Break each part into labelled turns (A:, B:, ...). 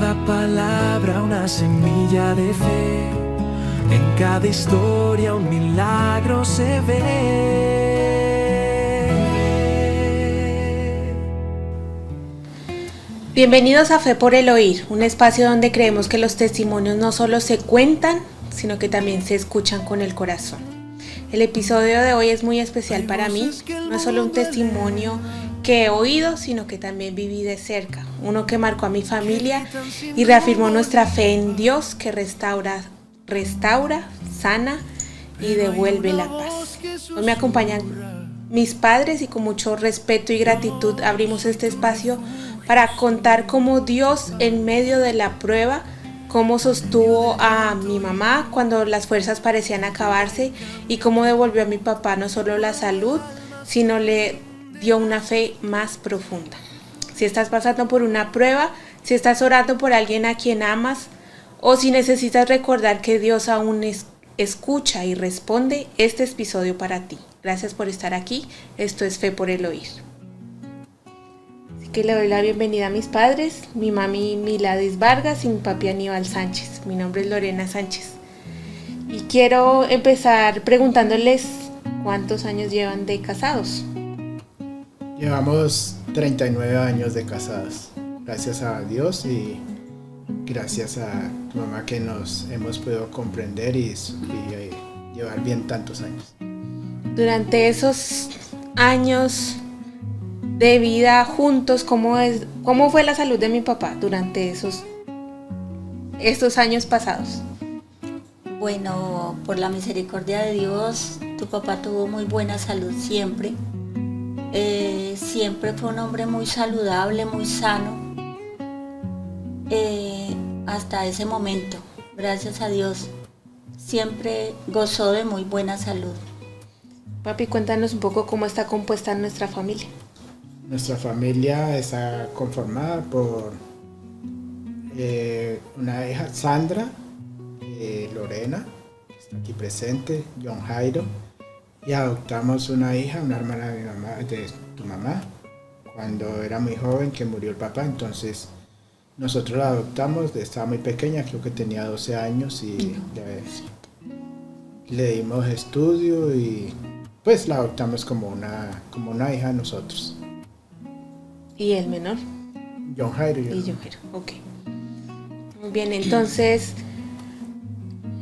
A: cada palabra una semilla de fe, en cada historia un milagro se ve.
B: Bienvenidos a Fe por el Oír, un espacio donde creemos que los testimonios no solo se cuentan, sino que también se escuchan con el corazón. El episodio de hoy es muy especial para mí, no es solo un testimonio que he oído, sino que también viví de cerca, uno que marcó a mi familia y reafirmó nuestra fe en Dios que restaura, sana y devuelve la paz. Hoy me acompañan mis padres y con mucho respeto y gratitud abrimos este espacio para contar cómo Dios en medio de la prueba, cómo sostuvo a mi mamá cuando las fuerzas parecían acabarse y cómo devolvió a mi papá no solo la salud, sino le dio una fe más profunda. Si estás pasando por una prueba, si estás orando por alguien a quien amas o si necesitas recordar que Dios aún escucha y responde, este episodio para ti. Gracias por estar aquí. Esto es Fe por el Oír. Así que le doy la bienvenida a mis padres, mi mami Miladis Vargas y mi papi Aníbal Sánchez. Mi nombre es Lorena Sánchez. Y quiero empezar preguntándoles cuántos años llevan de casados.
C: Llevamos 39 años de casados, gracias a Dios y gracias a tu mamá que nos hemos podido comprender y llevar bien tantos años.
B: Durante esos años de vida juntos, ¿cómo fue la salud de mi papá durante estos años pasados?
D: Bueno, por la misericordia de Dios, tu papá tuvo muy buena salud siempre. Siempre fue un hombre muy saludable, muy sano, hasta ese momento, gracias a Dios, siempre gozó de muy buena salud.
B: Papi, cuéntanos un poco cómo está compuesta nuestra familia.
C: Nuestra familia está conformada por una hija, Sandra, Lorena, que está aquí presente, John Jairo, y adoptamos una hija, una hermana de tu mamá, cuando era muy joven, que murió el papá. Entonces nosotros la adoptamos, estaba muy pequeña, creo que tenía 12 años y le dimos estudio y pues la adoptamos como una hija de nosotros.
B: ¿Y el menor?
C: John Jairo.
B: John Jairo, ok. Muy bien, entonces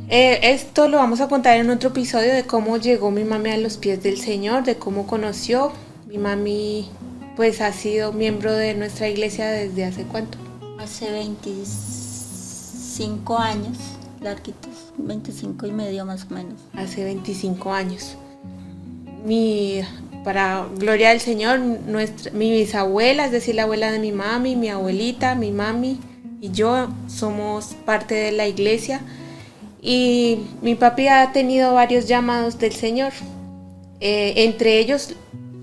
B: esto lo vamos a contar en otro episodio de cómo llegó mi mami a los pies del Señor, de cómo conoció. Mi mami pues ha sido miembro de nuestra iglesia desde ¿hace cuánto?
D: Hace 25 años, larguitos, 25 y medio más o menos.
B: Hace 25 años. Para gloria del Señor, mi bisabuela, es decir, la abuela de mi mami, mi abuelita, mi mami y yo somos parte de la iglesia. Y mi papi ha tenido varios llamados del Señor, entre ellos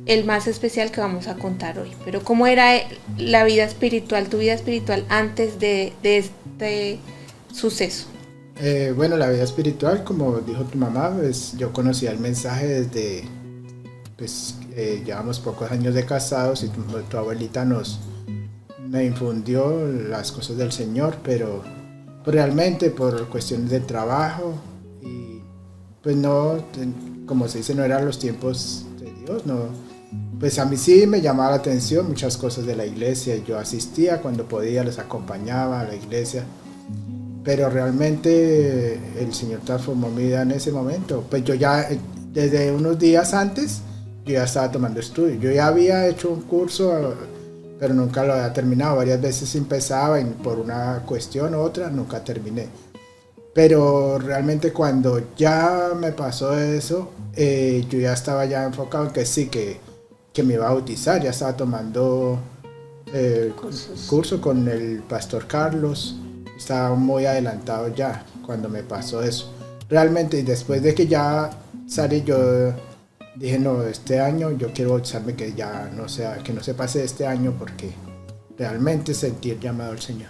B: el más especial que vamos a contar hoy. Pero ¿cómo era la vida espiritual, tu vida espiritual antes de este suceso?
C: Bueno, la vida espiritual, como dijo tu mamá, pues yo conocía el mensaje desde, llevamos pocos años de casados y tu abuelita me infundió las cosas del Señor, pero realmente por cuestiones de trabajo y pues no, como se dice, no eran los tiempos de Dios, no. Pues a mí sí me llamaba la atención muchas cosas de la iglesia, yo asistía cuando podía, les acompañaba a la iglesia, pero realmente el Señor transformó mi vida en ese momento. Pues yo ya desde unos días antes yo ya estaba tomando estudio, yo ya había hecho un curso pero nunca lo había terminado. Varias veces empezaba y por una cuestión u otra nunca terminé. Pero realmente cuando ya me pasó eso, yo ya estaba ya enfocado en que sí, que me iba a bautizar. Ya estaba tomando curso con el pastor Carlos. Estaba muy adelantado ya cuando me pasó eso. Realmente, y después de que ya salí, yo dije, no, este año yo quiero bautizarme, que no se pase este año, porque realmente sentí el llamado al Señor.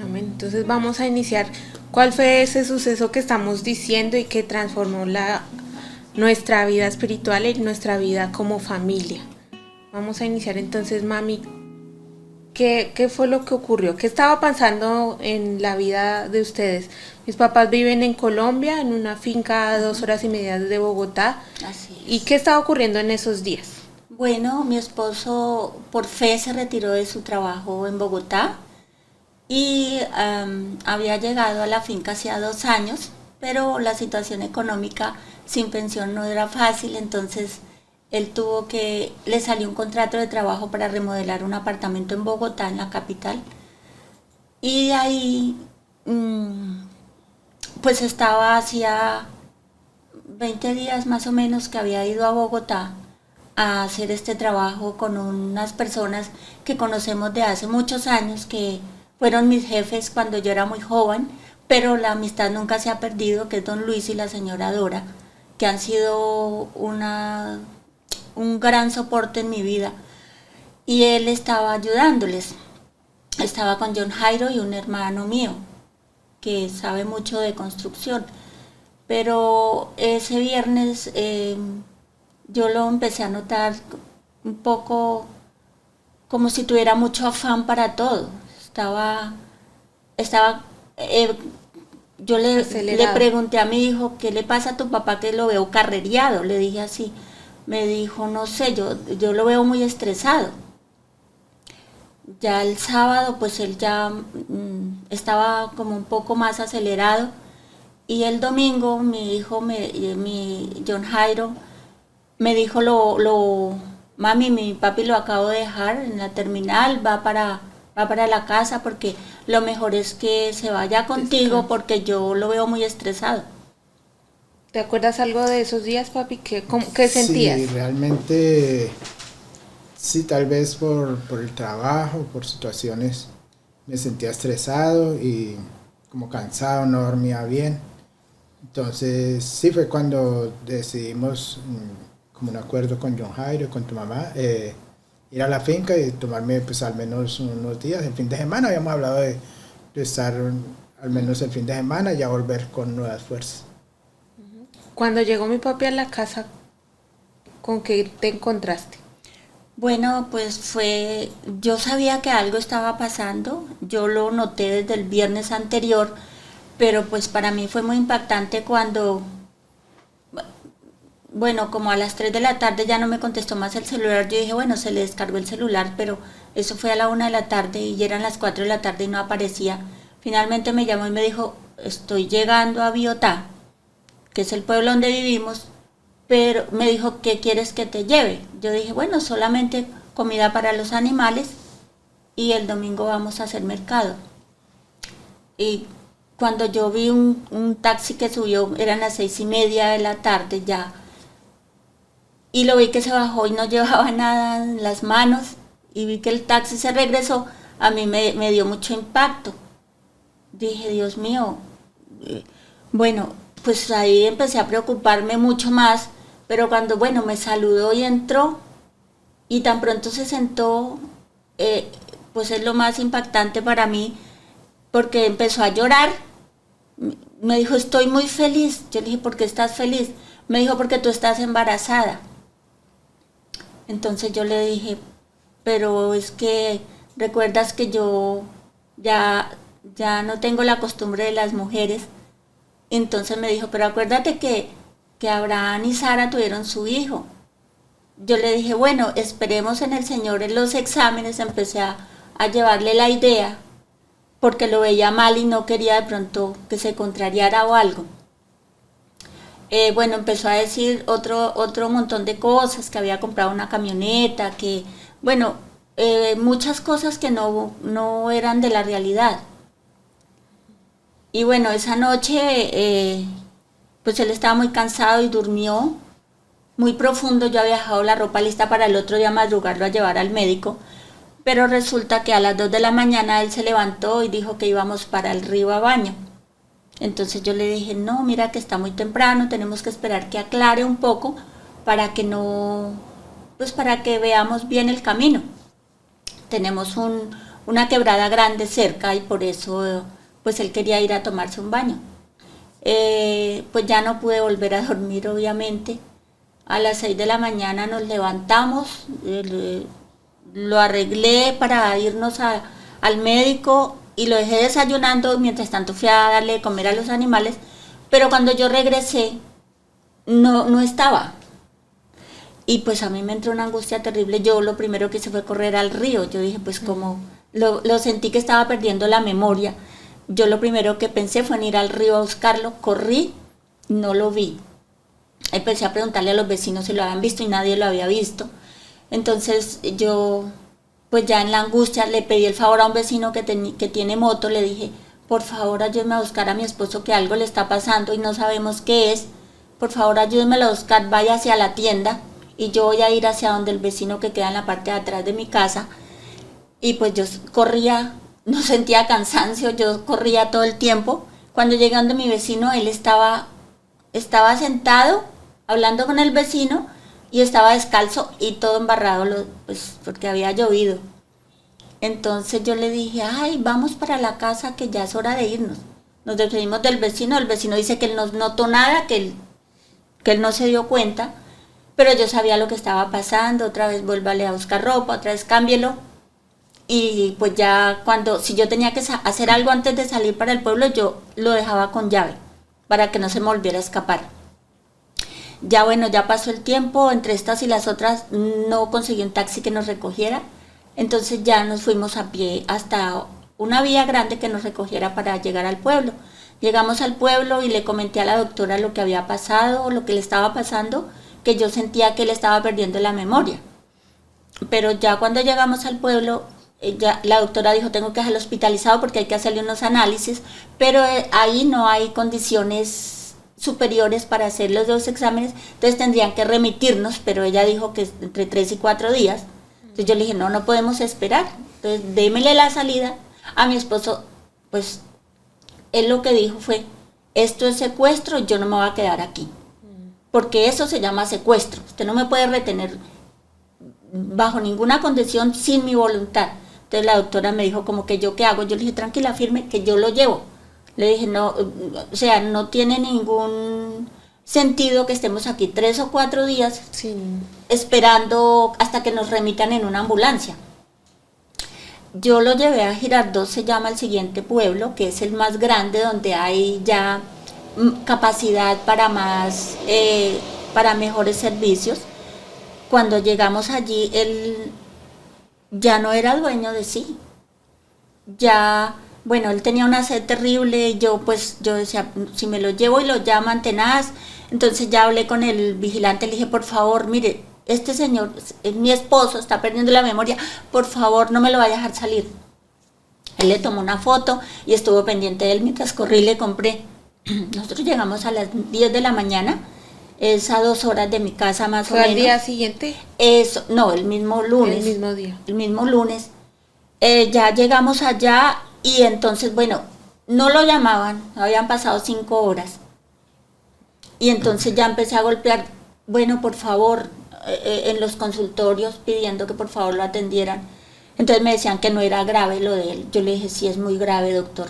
B: Amén. Entonces vamos a iniciar. ¿Cuál fue ese suceso que estamos diciendo y que transformó nuestra vida espiritual y nuestra vida como familia? Vamos a iniciar entonces, mami. ¿Qué fue lo que ocurrió? ¿Qué estaba pasando en la vida de ustedes? Mis papás viven en Colombia, en una finca a 2 horas y media de Bogotá.
D: Así es.
B: ¿Y qué estaba ocurriendo en esos días?
D: Bueno, mi esposo por fe se retiró de su trabajo en Bogotá y había llegado a la finca hacía 2 años, pero la situación económica sin pensión no era fácil, entonces le salió un contrato de trabajo para remodelar un apartamento en Bogotá, en la capital, y de ahí pues estaba hacía 20 días más o menos que había ido a Bogotá a hacer este trabajo con unas personas que conocemos de hace muchos años, que fueron mis jefes cuando yo era muy joven, pero la amistad nunca se ha perdido, que es don Luis y la señora Dora, que han sido un gran soporte en mi vida. Y él estaba ayudándoles. Estaba con John Jairo y un hermano mío, que sabe mucho de construcción. Pero ese viernes yo lo empecé a notar un poco como si tuviera mucho afán para todo. Yo le pregunté a mi hijo, ¿qué le pasa a tu papá que lo veo carrereado? Le dije así. Me dijo, no sé, yo lo veo muy estresado. Ya el sábado pues él ya estaba como un poco más acelerado, y el domingo mi hijo, mi John Jairo, me dijo, mami, mi papi lo acabo de dejar en la terminal, va para la casa, porque lo mejor es que se vaya contigo porque yo lo veo muy estresado.
B: ¿Te acuerdas algo de esos días, papi? ¿Qué sentías?
C: Sí, realmente, sí, tal vez por el trabajo, por situaciones, me sentía estresado y como cansado, no dormía bien. Entonces, sí, fue cuando decidimos, como un acuerdo con John Jairo, con tu mamá, ir a la finca y tomarme pues al menos unos días, el fin de semana. Habíamos hablado de estar al menos el fin de semana y ya volver con nuevas fuerzas.
B: Cuando llegó mi papi a la casa, ¿con qué te encontraste?
D: Bueno, pues yo sabía que algo estaba pasando, yo lo noté desde el viernes anterior, pero pues para mí fue muy impactante cuando, bueno, como a las 3 de la tarde ya no me contestó más el celular. Yo dije, bueno, se le descargó el celular, pero eso fue a la 1 de la tarde y ya eran las 4 de la tarde y no aparecía. Finalmente me llamó y me dijo, estoy llegando a Biotá, que es el pueblo donde vivimos, pero me dijo, ¿qué quieres que te lleve? Yo dije, bueno, solamente comida para los animales y el domingo vamos a hacer mercado. Y cuando yo vi un taxi que subió, eran las 6:30 de la tarde ya, y lo vi que se bajó y no llevaba nada en las manos, y vi que el taxi se regresó, a mí me dio mucho impacto. Dije, Dios mío, bueno, pues ahí empecé a preocuparme mucho más, pero cuando, bueno, me saludó y entró, y tan pronto se sentó, pues es lo más impactante para mí, porque empezó a llorar. Me dijo, estoy muy feliz. Yo le dije, ¿por qué estás feliz? Me dijo, porque tú estás embarazada. Entonces yo le dije, pero es que recuerdas que yo ya no tengo la costumbre de las mujeres. Entonces me dijo, pero acuérdate que Abraham y Sara tuvieron su hijo. Yo le dije, bueno, esperemos en el Señor en los exámenes. Empecé a llevarle la idea, porque lo veía mal y no quería de pronto que se contrariara o algo. Bueno, empezó a decir otro montón de cosas, que había comprado una camioneta, que, bueno, muchas cosas que no eran de la realidad. Y bueno, esa noche, pues él estaba muy cansado y durmió muy profundo. Yo había dejado la ropa lista para el otro día madrugarlo a llevar al médico, pero resulta que a las 2 de la mañana él se levantó y dijo que íbamos para el río a baño. Entonces yo le dije, no, mira que está muy temprano, tenemos que esperar que aclare un poco para que pues para que veamos bien el camino. Tenemos una quebrada grande cerca y por eso pues él quería ir a tomarse un baño. Pues ya no pude volver a dormir, obviamente. A las 6 de la mañana nos levantamos, lo arreglé para irnos al médico y lo dejé desayunando, mientras tanto fui a darle de comer a los animales, pero cuando yo regresé no estaba. Y pues a mí me entró una angustia terrible. Yo lo primero que hice fue correr al río. Yo dije, pues como lo sentí que estaba perdiendo la memoria. Yo lo primero que pensé fue en ir al río a buscarlo. Corrí, no lo vi. Empecé a preguntarle a los vecinos si lo habían visto y nadie lo había visto. Entonces yo, pues ya en la angustia, le pedí el favor a un vecino que tiene moto. Le dije, por favor ayúdeme a buscar a mi esposo, que algo le está pasando y no sabemos qué es. Por favor ayúdeme a buscar, vaya hacia la tienda y yo voy a ir hacia donde el vecino que queda en la parte de atrás de mi casa. Y pues yo corría, no sentía cansancio, yo corría todo el tiempo. Cuando llegué donde mi vecino, él estaba sentado hablando con el vecino y estaba descalzo y todo embarrado, pues porque había llovido. Entonces yo le dije, ay, vamos para la casa que ya es hora de irnos. Nos despedimos del vecino, el vecino dice que él no notó nada, que él no se dio cuenta, pero yo sabía lo que estaba pasando. Otra vez vuélvale a buscar ropa, otra vez cámbielo. Y pues ya si yo tenía que hacer algo antes de salir para el pueblo, yo lo dejaba con llave para que no se me volviera a escapar. Ya bueno, ya pasó el tiempo, entre estas y las otras no conseguí un taxi que nos recogiera, entonces ya nos fuimos a pie hasta una vía grande que nos recogiera para llegar al pueblo. Llegamos al pueblo y le comenté a la doctora lo que había pasado, lo que le estaba pasando, que yo sentía que él estaba perdiendo la memoria. Pero ya cuando llegamos al pueblo, la doctora dijo, tengo que dejarlo hospitalizado porque hay que hacerle unos análisis, pero ahí no hay condiciones superiores para hacer los 2 exámenes, entonces tendrían que remitirnos, pero ella dijo que entre 3 y 4 días. Entonces yo le dije, no podemos esperar, entonces démele la salida. A mi esposo, pues, él lo que dijo fue, esto es secuestro, yo no me voy a quedar aquí, porque eso se llama secuestro, usted no me puede retener bajo ninguna condición sin mi voluntad. Entonces la doctora me dijo como que yo qué hago, yo le dije tranquila, firme, que yo lo llevo. Le dije no, o sea, no tiene ningún sentido que estemos aquí 3 o 4 días esperando hasta que nos remitan en una ambulancia. Yo lo llevé a Girardot, se llama el siguiente pueblo, que es el más grande, donde hay ya capacidad para para mejores servicios. Cuando llegamos allí, él ya no era dueño de sí. Ya, bueno, él tenía una sed terrible y yo decía, si me lo llevo y lo llaman tenaz. Entonces ya hablé con el vigilante, le dije, por favor, mire, este señor, mi esposo, está perdiendo la memoria, por favor, no me lo vaya a dejar salir. Él le tomó una foto y estuvo pendiente de él mientras corrí y le compré. Nosotros llegamos a las 10 de la mañana, es a 2 horas de mi casa más o menos.
B: ¿Fue al día siguiente?
D: No, el mismo lunes.
B: El mismo día.
D: El mismo lunes. Ya llegamos allá y entonces, bueno, no lo llamaban, habían pasado 5 horas. Y entonces ya empecé a golpear, bueno, por favor, en los consultorios pidiendo que por favor lo atendieran. Entonces me decían que no era grave lo de él. Yo le dije, sí, es muy grave, doctor.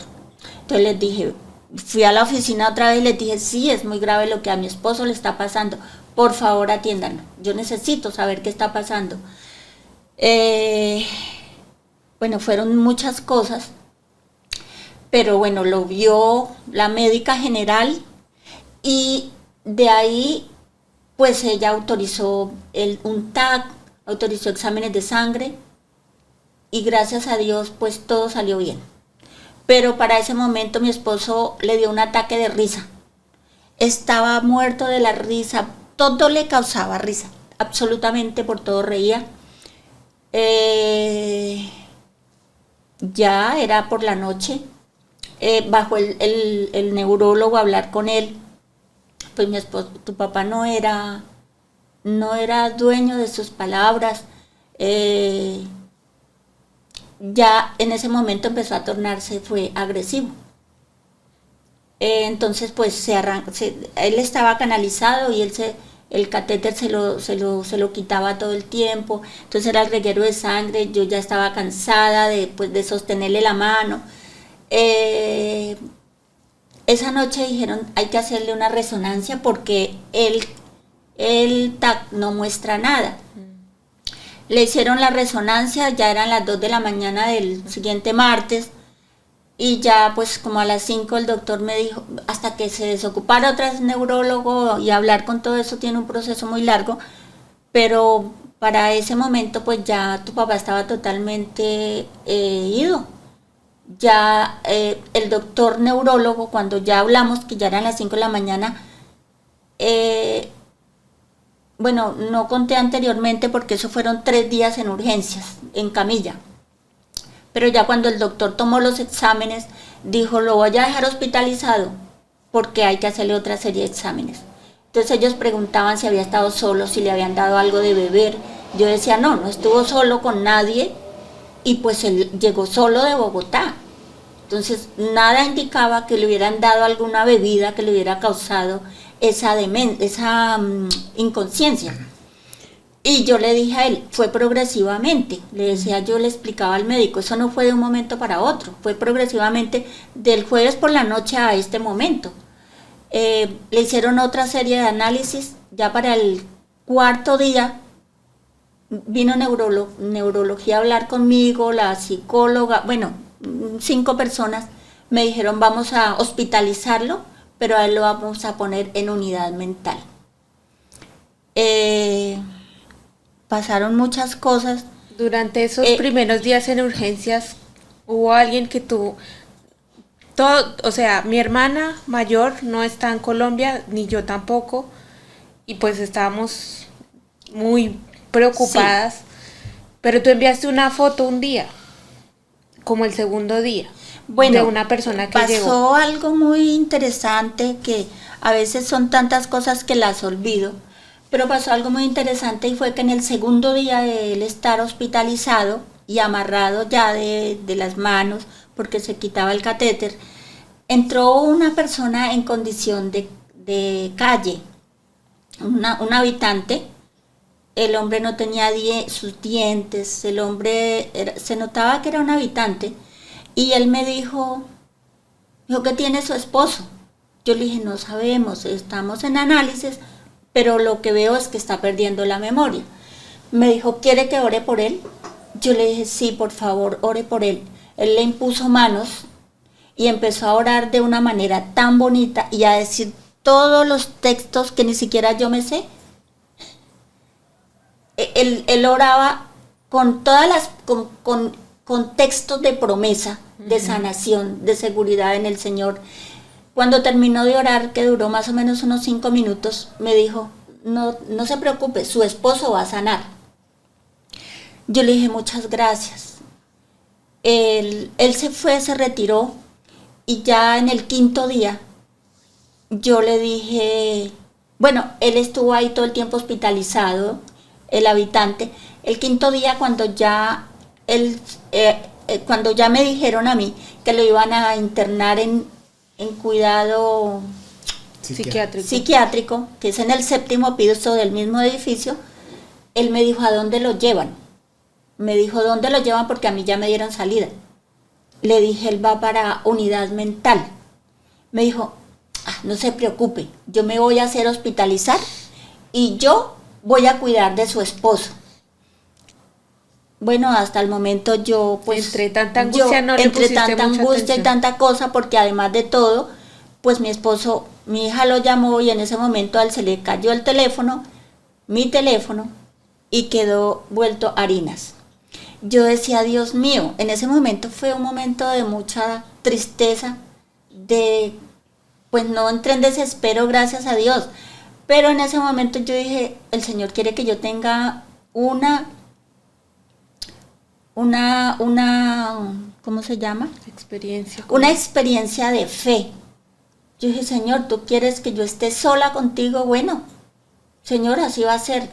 D: Entonces les dije, fui a la oficina otra vez y les dije, sí, es muy grave lo que a mi esposo le está pasando. Por favor, atiéndanlo. Yo necesito saber qué está pasando. Bueno, fueron muchas cosas, pero bueno, lo vio la médica general y de ahí pues ella autorizó un TAC, autorizó exámenes de sangre y gracias a Dios pues todo salió bien. Pero para ese momento mi esposo le dio un ataque de risa. Estaba muerto de la risa, todo le causaba risa, absolutamente por todo reía. Ya era por la noche, bajó el neurólogo a hablar con él. Pues mi esposo, tu papá no era dueño de sus palabras. Ya en ese momento empezó a fue agresivo. Entonces pues él estaba canalizado y el catéter se lo quitaba todo el tiempo, entonces era el reguero de sangre, yo ya estaba cansada de sostenerle la mano. Esa noche dijeron, hay que hacerle una resonancia porque el TAC no muestra nada. Le hicieron la resonancia, ya eran las 2 de la mañana del siguiente martes, y ya pues como a las 5 el doctor me dijo, hasta que se desocupara otra vez neurólogo, y hablar con todo eso tiene un proceso muy largo, pero para ese momento pues ya tu papá estaba totalmente ido. Ya el doctor neurólogo, cuando ya hablamos, que ya eran las 5 de la mañana, bueno, no conté anteriormente porque eso fueron 3 días en urgencias, en camilla. Pero ya cuando el doctor tomó los exámenes, dijo, lo voy a dejar hospitalizado porque hay que hacerle otra serie de exámenes. Entonces ellos preguntaban si había estado solo, si le habían dado algo de beber. Yo decía, no estuvo solo con nadie, y pues él llegó solo de Bogotá. Entonces nada indicaba que le hubieran dado alguna bebida que le hubiera causado esa inconsciencia. Y yo le dije a él, fue progresivamente, le decía, yo le explicaba al médico, eso no fue de un momento para otro, fue progresivamente del jueves por la noche a este momento. Le hicieron otra serie de análisis, ya para el 4.º día vino neurología a hablar conmigo, la psicóloga, bueno, 5 personas, me dijeron vamos a hospitalizarlo, pero a él lo vamos a poner en unidad mental. Pasaron muchas cosas.
B: Durante esos primeros días en urgencias, hubo alguien que o sea, mi hermana mayor no está en Colombia, ni yo tampoco, y pues estábamos muy preocupadas, sí. Pero tú enviaste una foto un día, como el segundo día, bueno, de una persona que llegó.
D: Pasó algo muy interesante, que a veces son tantas cosas que las olvido, pero pasó algo muy interesante, y fue que en el segundo día de él estar hospitalizado y amarrado ya de las manos, porque se quitaba el catéter, entró una persona en condición de calle, un habitante. El hombre no tenía sus dientes, el hombre se notaba que era un habitante, y él me dijo ¿qué tiene su esposo? Yo le dije, no sabemos, estamos en análisis, pero lo que veo es que está perdiendo la memoria. Me dijo, ¿quiere que ore por él? Yo le dije, sí, por favor, ore por él. Él le impuso manos y empezó a orar de una manera tan bonita y a decir todos los textos que ni siquiera yo me sé. Él oraba con todas con textos de promesa, de sanación, de seguridad en el Señor. Cuando terminó de orar, que duró más o menos unos 5 minutos, me dijo, no se preocupe, su esposo va a sanar. Yo le dije, muchas gracias. Él se fue, se retiró, y ya en el 5.º día, yo le dije, bueno, él estuvo ahí todo el tiempo hospitalizado, el habitante. El 5.º día, cuando ya me dijeron a mí que lo iban a internar en cuidado psiquiátrico, que es en el 7.º piso del mismo edificio, él me dijo, ¿a dónde lo llevan? Me dijo, ¿dónde lo llevan? Porque a mí ya me dieron salida. Le dije, él va para unidad mental. Me dijo, no se preocupe, yo me voy a hacer hospitalizar y yo voy a cuidar de su esposo. Bueno, hasta el momento yo pues...
B: Entre tanta angustia no le pusiste mucha atención. Entre tanta angustia
D: y tanta cosa, porque además de todo, pues mi esposo, mi hija lo llamó, y en ese momento a él se le cayó el teléfono, mi teléfono, y quedó vuelto harinas. Yo decía, Dios mío, en ese momento fue un momento de mucha tristeza, pues no entré en desespero, gracias a Dios, pero en ese momento yo dije, el Señor quiere que yo tenga una ¿cómo se llama?
B: Experiencia.
D: Una experiencia de fe. Yo dije, Señor, ¿tú quieres que yo esté sola contigo? Bueno, Señor, así va a ser.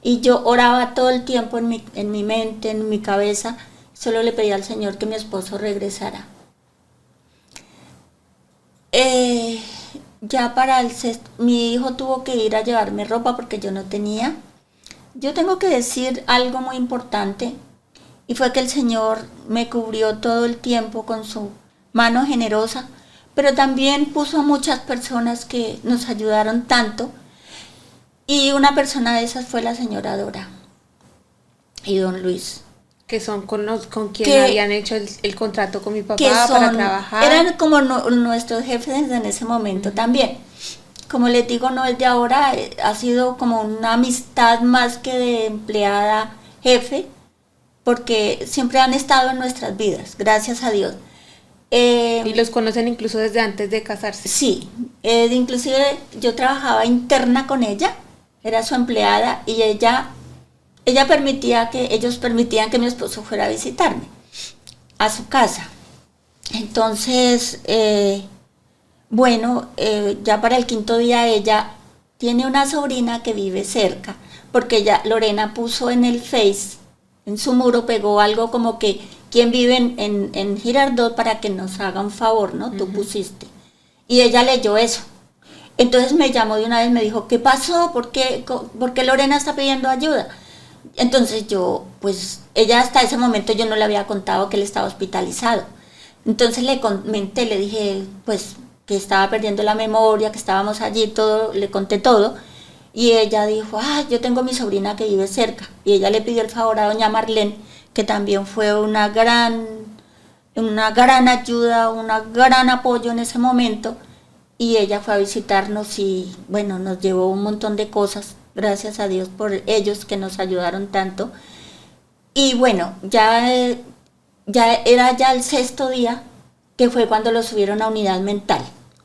D: Y yo oraba todo el tiempo en mi mente, en mi cabeza, solo le pedía al Señor que mi esposo regresara. Ya para mi hijo tuvo que ir a llevarme ropa porque yo no tenía. Yo tengo que decir algo muy importante, y fue que el Señor me cubrió todo el tiempo con su mano generosa, pero también puso a muchas personas que nos ayudaron tanto, y una persona de esas fue la señora Dora. y don Luis.
B: Que son con quien
D: Que-
B: habían hecho el contrato con mi papá
D: Que
B: para trabajar.
D: eran como nuestros jefes en ese momento también. Como les digo, no es de ahora, ha sido como una amistad más que de empleada jefe, porque siempre han estado en nuestras vidas, gracias a Dios.
B: Y los conocen incluso desde antes de casarse.
D: Sí, inclusive yo trabajaba interna con ella, era su empleada y ellos permitían que mi esposo fuera a visitarme a su casa. Entonces, ya para el quinto día ella tiene una sobrina que vive cerca, porque Lorena puso en el Face, en su muro pegó algo como que quien vive en Girardot para que nos haga un favor, ¿no? Tú pusiste. Y ella leyó eso. Entonces me llamó de una vez, me dijo, ¿qué pasó? ¿Por qué Lorena está pidiendo ayuda? Entonces ella hasta ese momento yo no le había contado que él estaba hospitalizado. Entonces le comenté, le dije, pues, que estaba perdiendo la memoria, que estábamos allí, todo, le conté todo. Y ella dijo, yo tengo mi sobrina que vive cerca. Y ella le pidió el favor a doña Marlene, que también fue una gran ayuda, un gran apoyo en ese momento. Y ella fue a visitarnos y, bueno, nos llevó un montón de cosas. Gracias a Dios por ellos que nos ayudaron tanto. Y bueno, ya era el sexto día, que fue cuando lo subieron a unidad mental.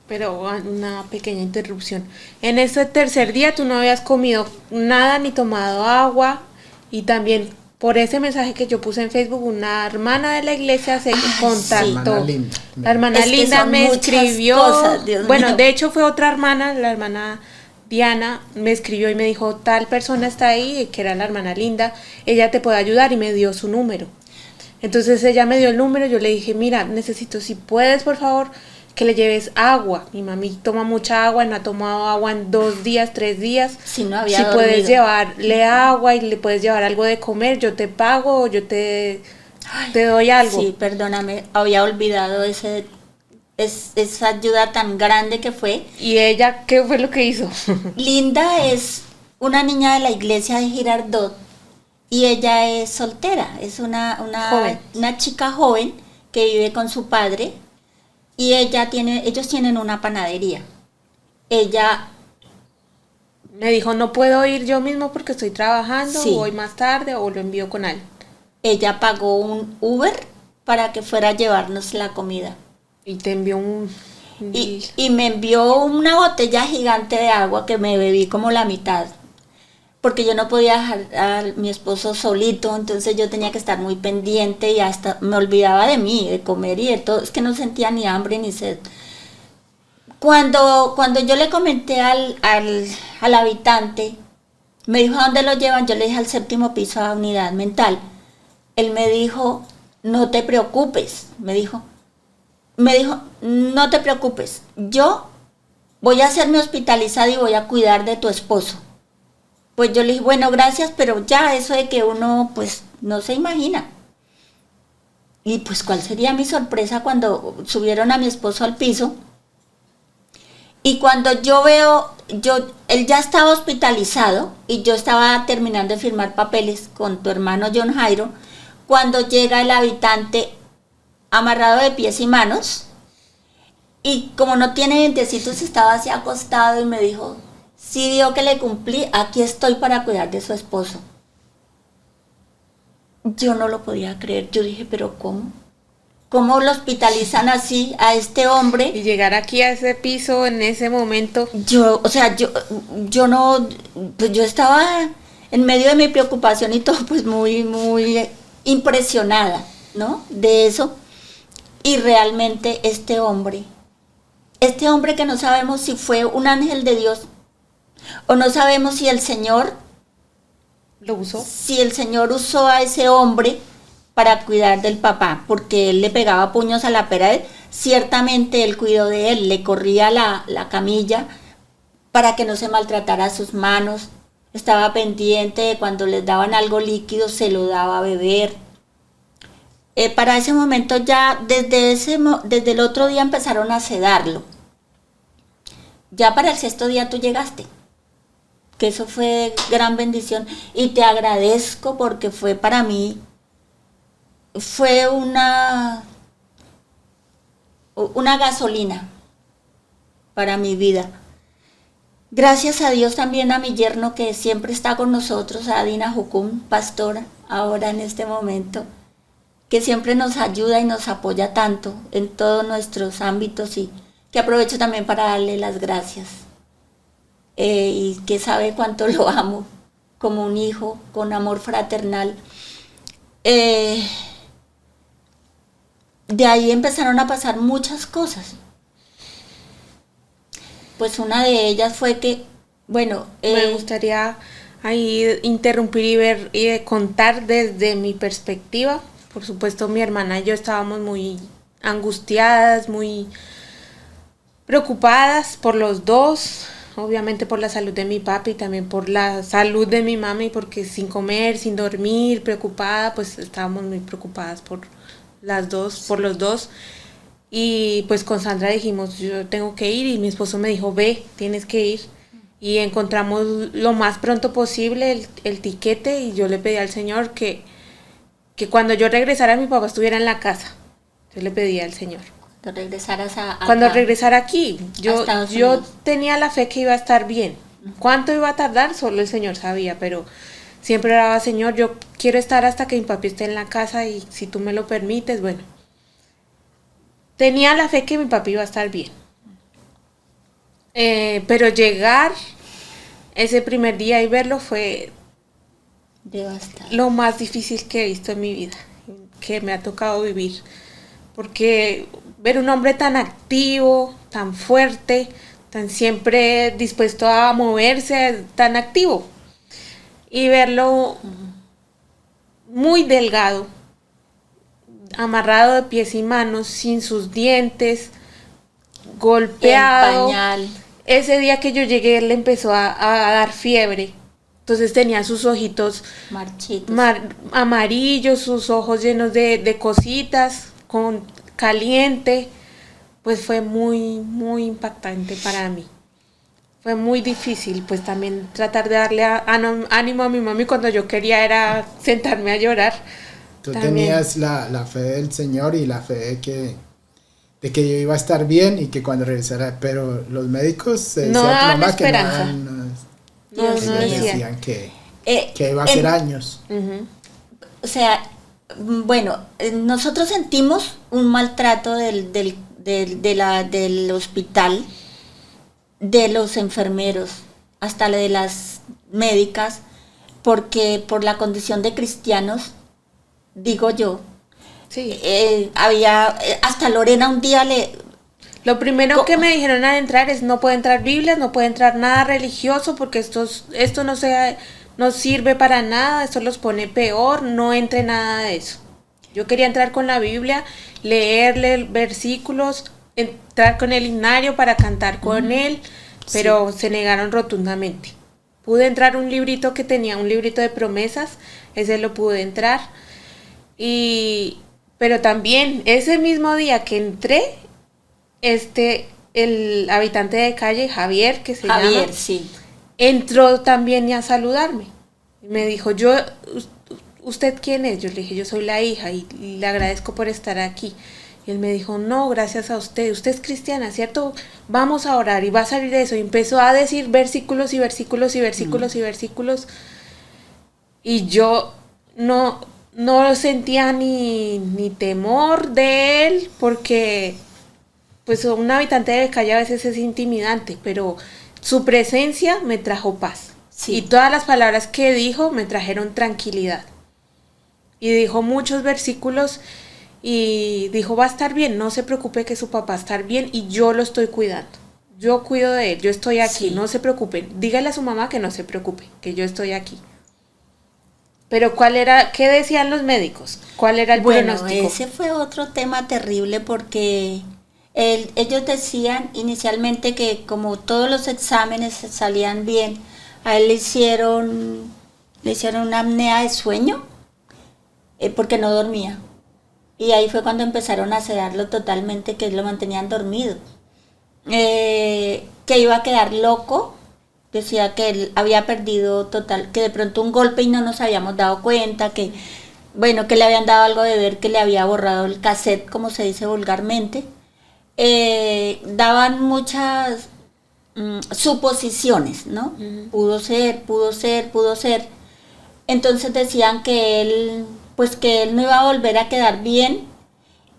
B: Pero una pequeña interrupción. En ese tercer día tú no habías comido nada ni tomado agua, y también por ese mensaje que yo puse en Facebook, una hermana de la iglesia se contactó.
C: Hermana Linda.
B: La hermana
D: Es que
B: Linda
D: son
B: me
D: muchas
B: escribió.
D: cosas, Dios
B: Bueno,
D: mío.
B: de hecho fue otra hermana, la hermana Diana, me escribió y me dijo, tal persona está ahí, que era la hermana Linda, ella te puede ayudar, y me dio su número. Entonces ella me dio el número, yo le dije, mira, necesito, si puedes, por favor, que le lleves agua. Mi mami toma mucha agua, no ha tomado agua en 2 días, 3 días.
D: Si no había
B: Si puedes
D: dormido.
B: llevarle agua y le puedes llevar algo de comer, yo te pago, o yo te doy algo.
D: Sí, perdóname, había olvidado esa ayuda tan grande que fue.
B: ¿Y ella qué fue lo que hizo?
D: Linda es una niña de la iglesia de Girardot y ella es soltera, es
B: Joven.
D: una chica joven que vive con su padre y ellos tienen una panadería. Ella
B: Me dijo, no puedo ir yo mismo porque estoy trabajando,
D: Sí.
B: voy más tarde o lo envío con alguien.
D: ella pagó un Uber para que fuera a llevarnos la comida.
B: Y te envió un...
D: Y me envió una botella gigante de agua que me bebí como la mitad, porque yo no podía dejar a mi esposo solito, entonces yo tenía que estar muy pendiente y hasta me olvidaba de mí, de comer y de todo, es que no sentía ni hambre ni sed. Cuando yo le comenté al habitante, me dijo, ¿a dónde lo llevan? Yo le dije al 7º piso, a unidad mental. Él me dijo, no te preocupes, me dijo, no te preocupes, yo voy a hacerme hospitalizada y voy a cuidar de tu esposo. Pues yo le dije, bueno, gracias, pero ya eso de que uno pues no se imagina. Y pues cuál sería mi sorpresa cuando subieron a mi esposo al piso. Y cuando yo veo, él ya estaba hospitalizado y yo estaba terminando de firmar papeles con tu hermano John Jairo, cuando llega el habitante amarrado de pies y manos, y como no tiene dientecitos estaba así acostado y me dijo, sí, Dios que le cumplí, aquí estoy para cuidar de su esposo. Yo no lo podía creer, yo dije, pero ¿cómo? ¿Cómo lo hospitalizan así a este hombre?
B: Y llegar aquí a ese piso en ese momento.
D: Yo no, pues yo estaba en medio de mi preocupación y todo, pues muy, muy impresionada, ¿no? De eso. Y realmente este hombre que no sabemos si fue un ángel de Dios o no sabemos si el Señor usó a ese hombre para cuidar del papá, porque él le pegaba puños a la pared, ciertamente él cuidó de él, le corría la camilla para que no se maltratara sus manos, estaba pendiente de cuando les daban algo líquido, se lo daba a beber. Para ese momento ya, desde el otro día empezaron a sedarlo. Ya para el 6º día tú llegaste. que eso fue gran bendición y te agradezco porque fue para mí, fue una gasolina para mi vida. Gracias a Dios también a mi yerno que siempre está con nosotros, a Dina Jucum, pastora, ahora en este momento, que siempre nos ayuda y nos apoya tanto en todos nuestros ámbitos y que aprovecho también para darle las gracias. Y que sabe cuánto lo amo, como un hijo, con amor fraternal. De ahí empezaron a pasar muchas cosas. Pues una de ellas fue que, bueno...
B: me gustaría ahí interrumpir y ver y contar desde mi perspectiva. Por supuesto, mi hermana y yo estábamos muy angustiadas, muy preocupadas por los dos. Obviamente por la salud de mi papi y también por la salud de mi mami, porque sin comer, sin dormir, preocupada, pues estábamos muy preocupadas por las dos, por los dos. Y pues con Sandra dijimos, yo tengo que ir, y mi esposo me dijo, ve, tienes que ir. Y encontramos lo más pronto posible el tiquete, y yo le pedí al Señor que cuando yo regresara mi papá estuviera en la casa. Yo le pedí al Señor. Cuando regresara aquí, yo tenía la fe que iba a estar bien. ¿Cuánto iba a tardar? Solo el Señor sabía, pero siempre oraba, Señor, yo quiero estar hasta que mi papi esté en la casa, y si tú me lo permites, bueno. Tenía la fe que mi papi iba a estar bien. Pero llegar ese primer día y verlo fue
D: devastador.
B: Lo más difícil que he visto en mi vida, que me ha tocado vivir. Porque ver un hombre tan activo, tan fuerte, tan siempre dispuesto a moverse, tan activo, y verlo muy delgado, amarrado de pies y manos, sin sus dientes, golpeado.
D: En pañal.
B: Ese día que yo llegué, él le empezó a dar fiebre. Entonces tenía sus ojitos
D: marchitos,
B: amarillos, sus ojos llenos de cositas, con caliente. Pues fue muy, muy impactante para mí. Fue muy difícil, pues también tratar de darle ánimo a mi mami cuando yo quería era sentarme a llorar.
C: Tú
B: también
C: tenías la fe del Señor y la fe de que yo iba a estar bien y que cuando regresara, pero los médicos
B: no daban
C: mamá
B: esperanza.
C: Que
B: No
C: decían que iba a ser años.
B: Uh-huh.
D: O sea, bueno, nosotros sentimos un maltrato del hospital, de los enfermeros, hasta de las médicas, porque por la condición de cristianos, digo yo,
B: Sí.
D: Había, hasta Lorena un día
B: Lo primero que me dijeron al entrar es no puede entrar Biblias, no puede entrar nada religioso, porque esto no sirve para nada, esto los pone peor, no entre nada de eso. Yo quería entrar con la Biblia, leerle versículos, entrar con el himnario para cantar con él, pero se negaron rotundamente. Pude entrar un librito que tenía, un librito de promesas, ese lo pude entrar. Pero también ese mismo día que entré, el habitante de calle, Javier, que se llama,
D: sí,
B: entró también a saludarme. Y me dijo, ¿usted quién es? Yo le dije, yo soy la hija y le agradezco por estar aquí. Y él me dijo, no, gracias a usted es cristiana, ¿cierto? Vamos a orar y va a salir de eso. Y empezó a decir versículos y versículos y versículos y versículos. Y yo no sentía ni temor de él, porque pues un habitante de calle a veces es intimidante, pero su presencia me trajo paz.
D: Sí.
B: Y todas las palabras que dijo me trajeron tranquilidad. Y dijo muchos versículos y dijo, va a estar bien, no se preocupe que su papá va a estar bien y yo lo estoy cuidando. Yo cuido de él, yo estoy aquí,
D: Sí.
B: no se preocupen. Dígale a su mamá que no se preocupe, que yo estoy aquí. Pero ¿qué decían los médicos? ¿Cuál era el pronóstico?
D: Ese fue otro tema terrible porque ellos decían inicialmente que como todos los exámenes salían bien, a él le hicieron una apnea de sueño porque no dormía. Y ahí fue cuando empezaron a sedarlo totalmente, que lo mantenían dormido. Que iba a quedar loco decía que él había perdido total, que de pronto un golpe y no nos habíamos dado cuenta, que bueno, que le habían dado algo de ver, que le había borrado el cassette, como se dice vulgarmente. Daban muchas suposiciones, ¿no? Pudo ser, pudo ser, pudo ser. Entonces decían que él, pues que él no iba a volver a quedar bien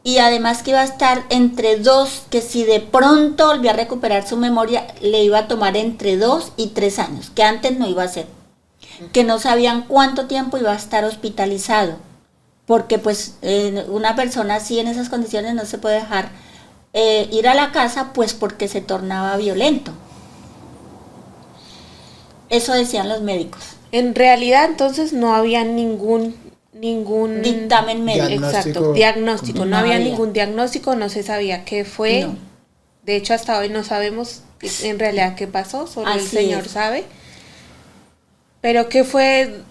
D: y además que iba a estar entre 2, que si de pronto volvía a recuperar su memoria, le iba a tomar entre 2 y 3 años, que antes no iba a ser. Que no sabían cuánto tiempo iba a estar hospitalizado, porque pues una persona así en esas condiciones no se puede dejar ir a la casa, pues porque se tornaba violento. Eso decían los médicos.
B: En realidad entonces no había ningún
D: Dictamen médico.
B: exacto, diagnóstico, no había
D: había.
B: ningún diagnóstico, no se sabía qué fue.
D: No.
B: De hecho hasta hoy no sabemos en realidad qué pasó, solo el
D: Así
B: Señor
D: es.
B: sabe. Pero ¿qué fue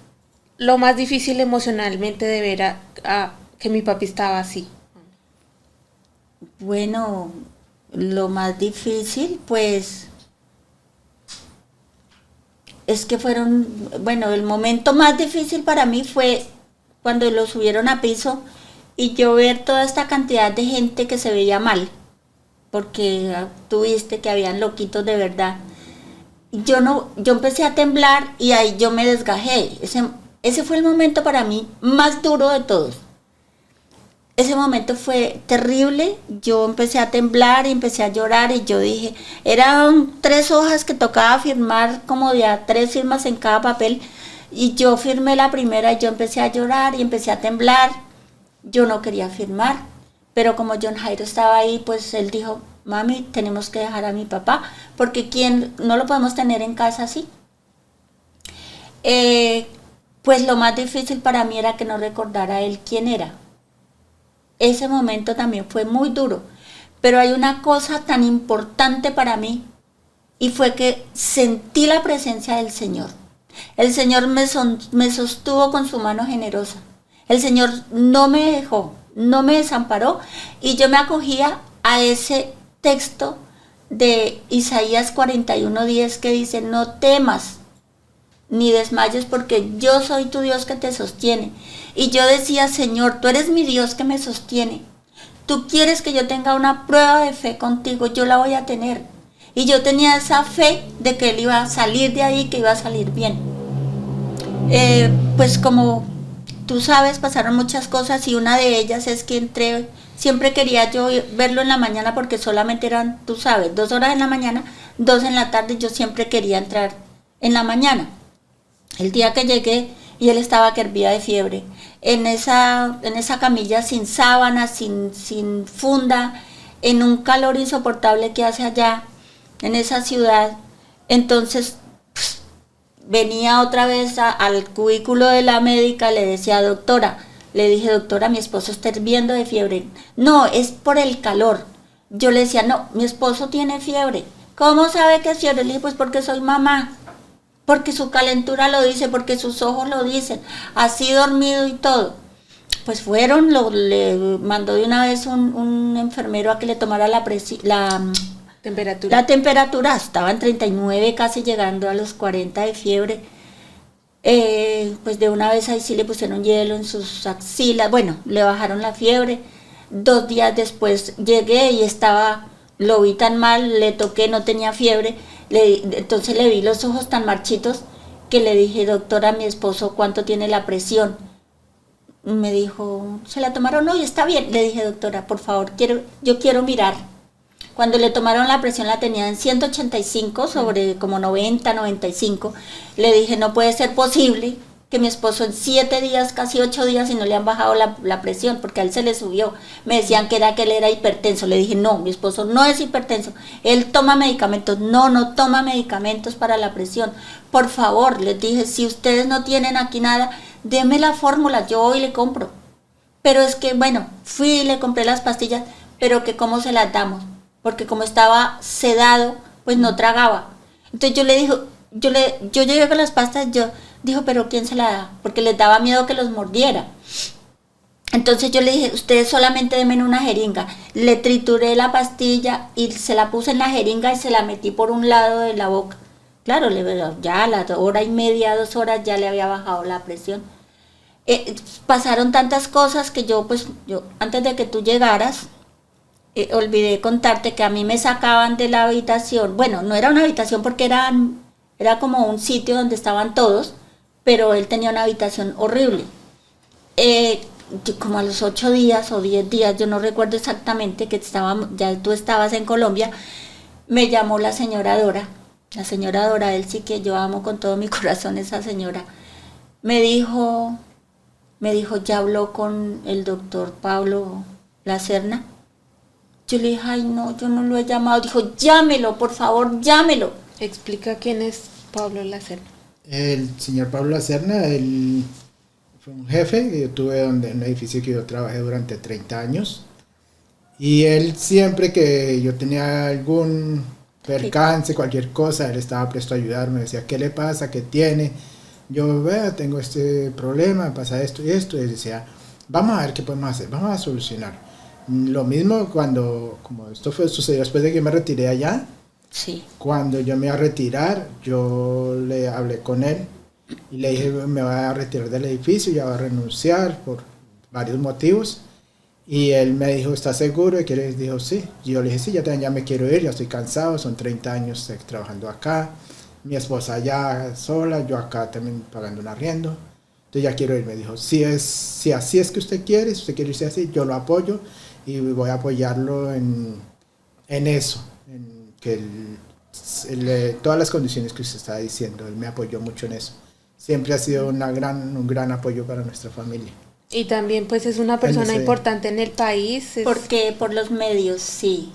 B: lo más difícil emocionalmente de ver a que mi papi estaba así?
D: Bueno, lo más difícil, pues, es que bueno, el momento más difícil para mí fue cuando lo subieron a piso y yo ver toda esta cantidad de gente que se veía mal, porque tuviste que habían loquitos de verdad. Yo empecé a temblar y ahí yo me desgajé. Ese fue el momento para mí más duro de todos. Ese momento fue terrible, yo empecé a temblar y empecé a llorar y yo dije, eran 3 hojas que tocaba firmar, como de a 3 firmas en cada papel, y yo firmé la primera y yo empecé a llorar y empecé a temblar. Yo no quería firmar, pero como John Jairo estaba ahí, pues él dijo, mami, tenemos que dejar a mi papá, porque no lo podemos tener en casa así. Pues lo más difícil para mí era que no recordara él quién era. Ese momento también fue muy duro, pero hay una cosa tan importante para mí y fue que sentí la presencia del Señor. El Señor me sostuvo con su mano generosa. El Señor no me dejó, no me desamparó y yo me acogía a ese texto de Isaías 41:10 que dice, no temas ni desmayes porque yo soy tu Dios que te sostiene. Y yo decía, Señor, tú eres mi Dios que me sostiene. Tú quieres que yo tenga una prueba de fe contigo, yo la voy a tener. Y yo tenía esa fe de que él iba a salir de ahí, que iba a salir bien. Pues como tú sabes, pasaron muchas cosas y una de ellas es que siempre quería yo verlo en la mañana porque solamente eran, tú sabes, 2 horas en la mañana, 2 en la tarde, yo siempre quería entrar en la mañana. El día que llegué y él estaba que hervía de fiebre, en esa camilla sin sábana, sin funda, en un calor insoportable que hace allá, en esa ciudad. Entonces venía otra vez al cubículo de la médica, le decía, doctora, le dije, doctora, mi esposo está hirviendo de fiebre. No, es por el calor. Yo le decía, no, mi esposo tiene fiebre. ¿Cómo sabe que es fiebre? Le dije, pues porque soy mamá. Porque su calentura lo dice, porque sus ojos lo dicen, así dormido y todo. Pues le mandó de una vez un enfermero a que le tomara la
B: Temperatura.
D: La temperatura, estaba en 39, casi llegando a los 40 de fiebre. Pues de una vez ahí sí le pusieron hielo en sus axilas, bueno, le bajaron la fiebre. 2 días después llegué y lo vi tan mal, le toqué, no tenía fiebre. Entonces le vi los ojos tan marchitos que le dije, doctora, a mi esposo, ¿cuánto tiene la presión? Me dijo, ¿se la tomaron hoy? Está bien. Le dije, doctora, por favor, yo quiero mirar. Cuando le tomaron la presión la tenía en 185 sobre como 90, 95. Le dije, no puede ser posible que mi esposo en 7 días, casi 8 días, y no le han bajado la presión, porque a él se le subió. Me decían que él era hipertenso. Le dije, no, mi esposo no es hipertenso. Él toma medicamentos. No toma medicamentos para la presión. Por favor, les dije, si ustedes no tienen aquí nada, denme la fórmula, yo hoy le compro. Pero es que, bueno, fui y le compré las pastillas, pero que cómo se las damos. Porque como estaba sedado, pues no tragaba. Entonces yo le dije, yo llegué con las pastas, dijo, pero ¿quién se la da? Porque les daba miedo que los mordiera. Entonces yo le dije, ustedes solamente denme una jeringa. Le trituré la pastilla y se la puse en la jeringa y se la metí por un lado de la boca. claro, ya a la hora y media, 2 horas ya le había bajado la presión. Pasaron tantas cosas que yo antes de que tú llegaras, olvidé contarte que a mí me sacaban de la habitación. Bueno, no era una habitación porque era como un sitio donde estaban todos, pero él tenía una habitación horrible. Como a los 8 días o 10 días, yo no recuerdo exactamente, ya tú estabas en Colombia, me llamó la señora Dora, él sí que yo amo con todo mi corazón esa señora. Me dijo, ya habló con el doctor Pablo Lacerna. Yo le dije, ay no, yo no lo he llamado. Dijo, llámelo, por favor, llámelo.
B: Explica quién es Pablo Lacerna.
C: El señor Pablo Lacerna, él fue un jefe que yo tuve en un edificio que yo trabajé durante 30 años. Y él siempre que yo tenía algún percance, cualquier cosa, él estaba presto a ayudarme. Decía, ¿qué le pasa? ¿Qué tiene? Yo, vea, tengo este problema, pasa esto y esto. Y él decía, vamos a ver qué podemos hacer, vamos a solucionar. Lo mismo como esto sucedió después de que yo me retiré allá.
D: Sí.
C: Cuando yo me iba a retirar, yo le hablé con él y le dije, me voy a retirar del edificio, ya voy a renunciar por varios motivos. Y él me dijo, ¿estás seguro? Y él dijo, sí. Y yo le dije, sí, ya me quiero ir, ya estoy cansado, son 30 años trabajando acá. Mi esposa allá sola, yo acá también pagando un arriendo. Entonces ya quiero ir. Me dijo, si así es que usted quiere, si usted quiere irse así, yo lo apoyo y voy a apoyarlo en eso, en que todas las condiciones que usted está diciendo. Él me apoyó mucho en eso. Siempre ha sido un gran apoyo para nuestra familia.
B: Y también pues es una persona importante en el país.
D: Porque por los medios, sí.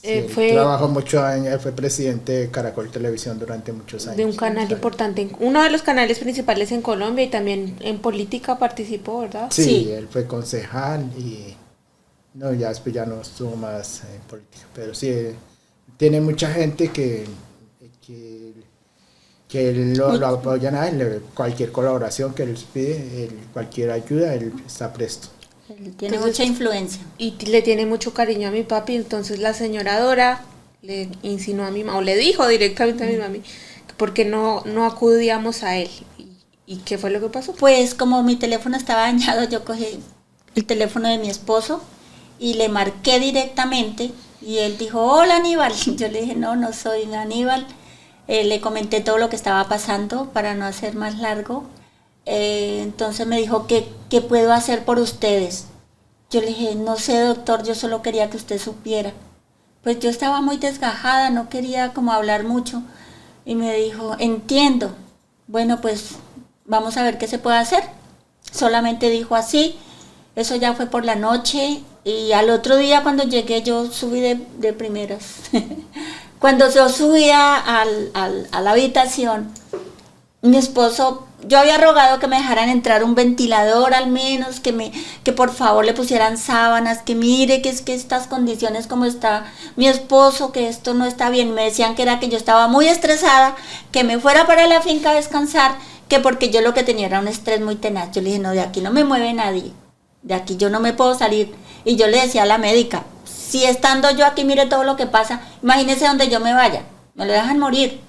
C: Sí, trabajó mucho años, fue presidente de Caracol Televisión durante muchos años.
B: De un canal importante, uno de los canales principales en Colombia, y también en política participó, ¿verdad?
C: Sí, él fue concejal y ya después ya no estuvo más en política, pero sí, tiene mucha gente que lo apoyan a él. Cualquier colaboración que él pide, cualquier ayuda, él está presto.
D: Él tiene mucha influencia.
B: Y le tiene mucho cariño a mi papi. Entonces la señora Dora le insinuó a mi mamá, o le dijo directamente a mi mami, por qué no acudíamos a él. ¿Y qué fue lo que pasó?
D: Pues como mi teléfono estaba dañado, yo cogí el teléfono de mi esposo y le marqué directamente. Y él dijo, hola Aníbal. Yo le dije, no soy Aníbal. Le comenté todo lo que estaba pasando para no hacer más largo. Entonces me dijo, ¿qué puedo hacer por ustedes? Yo le dije, no sé doctor, yo solo quería que usted supiera. Pues yo estaba muy desgajada, no quería como hablar mucho. Y me dijo, entiendo. Bueno, pues vamos a ver qué se puede hacer. Solamente dijo así. Eso ya fue por la noche. Y al otro día cuando llegué yo subí de primeras. Cuando yo subía a la habitación, mi esposo, yo había rogado que me dejaran entrar un ventilador al menos, que por favor le pusieran sábanas, que mire que es que estas condiciones como está mi esposo, que esto no está bien. Me decían que era que yo estaba muy estresada, que me fuera para la finca a descansar, que porque yo lo que tenía era un estrés muy tenaz. Yo le dije, no, de aquí no me mueve nadie, de aquí yo no me puedo salir. Y yo le decía a la médica, si estando yo aquí mire todo lo que pasa, imagínese donde yo me vaya, me lo dejan morir.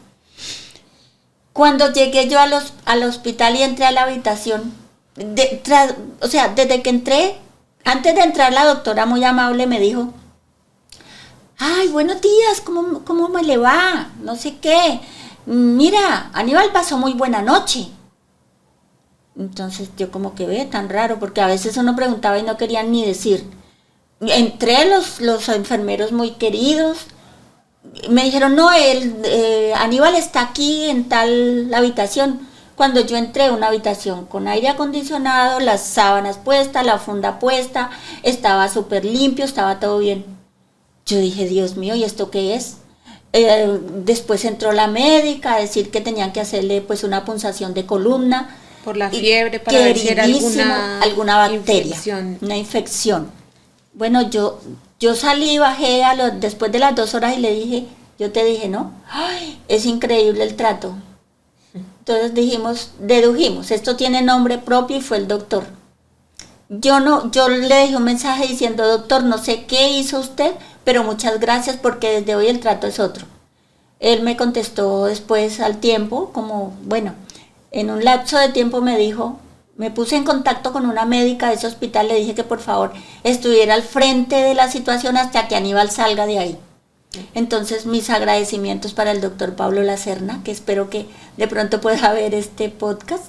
D: Cuando llegué yo al hospital y entré a la habitación, desde que entré, antes de entrar la doctora muy amable me dijo, ay, buenos días, ¿cómo me le va? No sé qué. Mira, Aníbal pasó muy buena noche. Entonces yo como que ve tan raro, porque a veces uno preguntaba y no querían ni decir. Entré, los enfermeros muy queridos, me dijeron, no, Aníbal está aquí en tal habitación. Cuando yo entré, una habitación con aire acondicionado, las sábanas puestas, la funda puesta, estaba súper limpio, estaba todo bien. Yo dije, Dios mío, ¿y esto qué es? Después entró la médica a decir que tenían que hacerle pues una punzación de columna.
B: Por la fiebre, para ver si era
D: alguna bacteria, una infección. Bueno, yo salí, bajé después de las 2 horas y le dije, yo te dije, ¿no? ¡Ay! Es increíble el trato. Entonces dedujimos, esto tiene nombre propio y fue el doctor. Yo le dejé un mensaje diciendo, doctor, no sé qué hizo usted, pero muchas gracias porque desde hoy el trato es otro. Él me contestó después al tiempo, como, bueno, en un lapso de tiempo me dijo, me puse en contacto con una médica de ese hospital, le dije que por favor estuviera al frente de la situación hasta que Aníbal salga de ahí. Entonces mis agradecimientos para el doctor Pablo Lacerna, que espero que de pronto pueda ver este podcast.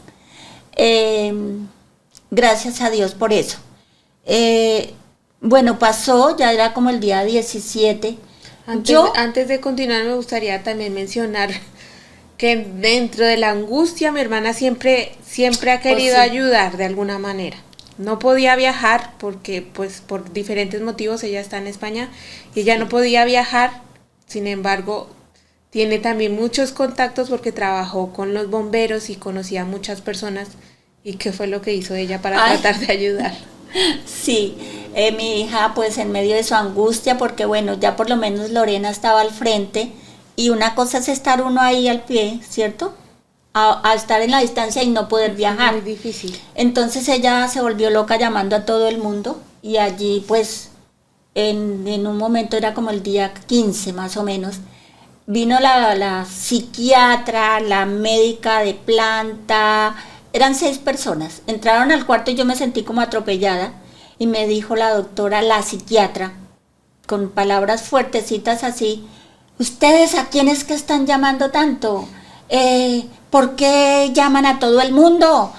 D: Gracias a Dios por eso. Bueno, pasó, ya era como el día 17.
B: Antes de continuar me gustaría también mencionar que dentro de la angustia mi hermana siempre ha querido ayudar de alguna manera. No podía viajar porque pues por diferentes motivos ella está en España y ella no podía viajar, sin embargo tiene también muchos contactos porque trabajó con los bomberos y conocía a muchas personas. ¿Y qué fue lo que hizo ella para tratar de ayudar?
D: Sí, mi hija pues en medio de su angustia, porque bueno, ya por lo menos Lorena estaba al frente y una cosa es estar uno ahí al pie, ¿cierto? A estar en la distancia y no poder viajar.
B: Muy difícil.
D: Entonces ella se volvió loca llamando a todo el mundo y allí pues en un momento era como el día 15 más o menos, vino la psiquiatra, la médica de planta. Eran 6 personas, entraron al cuarto y yo me sentí como atropellada y me dijo la doctora, la psiquiatra, con palabras fuertecitas así, ¿ustedes a quiénes que están llamando tanto? ¿Por qué llaman a todo el mundo?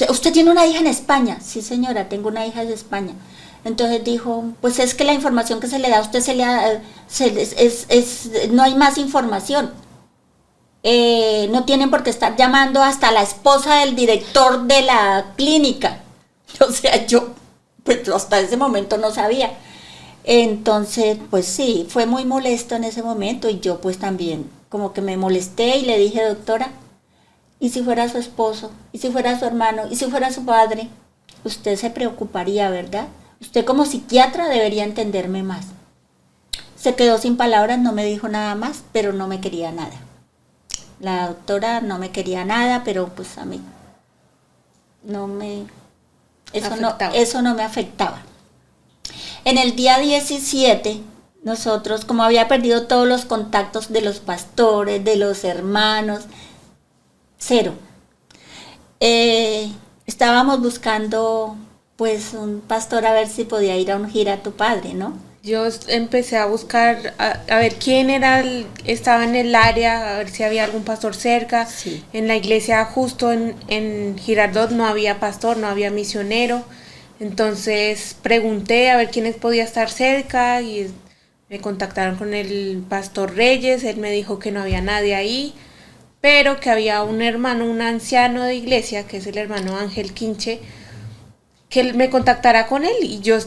D: ¿Usted tiene una hija en España? Sí señora, tengo una hija de España. Entonces dijo, pues es que la información que se le da a usted no hay más información. No tienen por qué estar llamando hasta la esposa del director de la clínica. O sea, yo pues hasta ese momento no sabía. Entonces, pues sí, fue muy molesto en ese momento y yo pues también como que me molesté y le dije, doctora, ¿y si fuera su esposo? ¿Y si fuera su hermano? ¿Y si fuera su padre? Usted se preocuparía, ¿verdad? Usted como psiquiatra debería entenderme más. Se quedó sin palabras, no me dijo nada más, pero no me quería nada. La doctora no me quería nada, pero pues a mí eso no me afectaba. En el día 17, nosotros, como había perdido todos los contactos de los pastores, de los hermanos, cero. Estábamos buscando pues un pastor a ver si podía ir a ungir a tu padre, ¿no?
B: Yo empecé a buscar, a ver quién estaba en el área, a ver si había algún pastor cerca.
D: Sí.
B: En la iglesia justo en Girardot no había pastor, no había misionero. Entonces pregunté a ver quiénes podía estar cerca y me contactaron con el pastor Reyes. Él me dijo que no había nadie ahí, pero que había un hermano, un anciano de iglesia, que es el hermano Ángel Quinche, que él me contactara con él. Y yo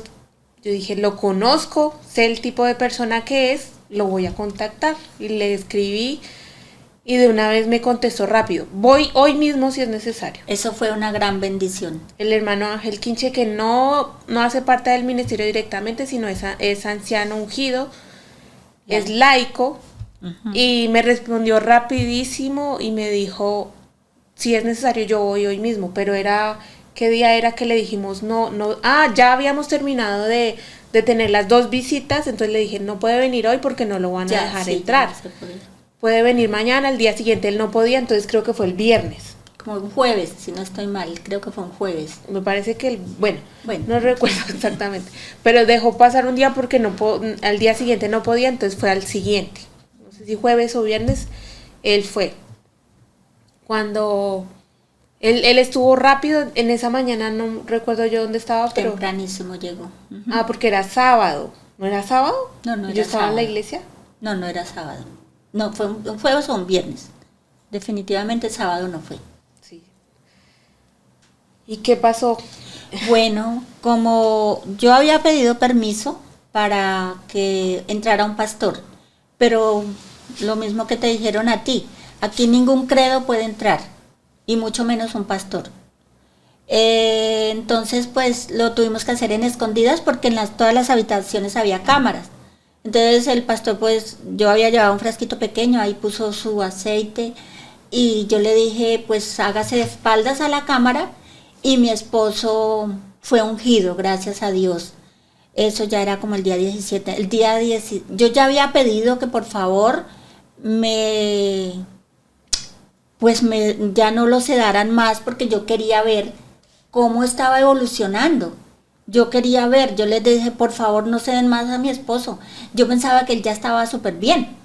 B: dije, lo conozco, sé el tipo de persona que es, lo voy a contactar. Y le escribí y de una vez me contestó rápido. Voy hoy mismo si es necesario.
D: Eso fue una gran bendición.
B: El hermano Ángel Quinche, que no hace parte del ministerio directamente, sino es anciano ungido, ya. Es laico, y me respondió rapidísimo y me dijo, si es necesario yo voy hoy mismo, pero ¿qué día era que le dijimos no? Ya habíamos terminado de tener las 2 visitas, entonces le dije, no puede venir hoy porque no lo van a dejar entrar. Puede venir mañana, al día siguiente él no podía, entonces creo que fue el viernes.
D: Como un jueves, si no estoy mal, creo que fue un jueves.
B: Me parece que bueno, no recuerdo exactamente, pero dejó pasar un día porque al día siguiente no podía, entonces fue al siguiente. No sé si jueves o viernes, él fue. Cuando él estuvo rápido, en esa mañana no recuerdo yo dónde estaba, pero...
D: Tempranísimo llegó.
B: Porque era sábado. ¿No era sábado?
D: No era
B: ¿Yo estaba
D: sábado.
B: en la iglesia?
D: No era sábado. No, fue un jueves o un viernes. Definitivamente sábado no fue.
B: Sí. ¿Y qué pasó?
D: Bueno, como yo había pedido permiso para que entrara un pastor, pero lo mismo que te dijeron a ti, aquí ningún credo puede entrar, y mucho menos un pastor. Entonces pues lo tuvimos que hacer en escondidas porque en todas las habitaciones había cámaras. Entonces el pastor, pues yo había llevado un frasquito pequeño, ahí puso su aceite y yo le dije, pues hágase de espaldas a la cámara, y mi esposo fue ungido, gracias a Dios. Eso ya era como el día 17. El día 10, yo ya había pedido que por favor ya no lo sedaran más, porque yo quería ver cómo estaba evolucionando. Yo quería ver, yo les dije, por favor no seden más a mi esposo. Yo pensaba que él ya estaba súper bien,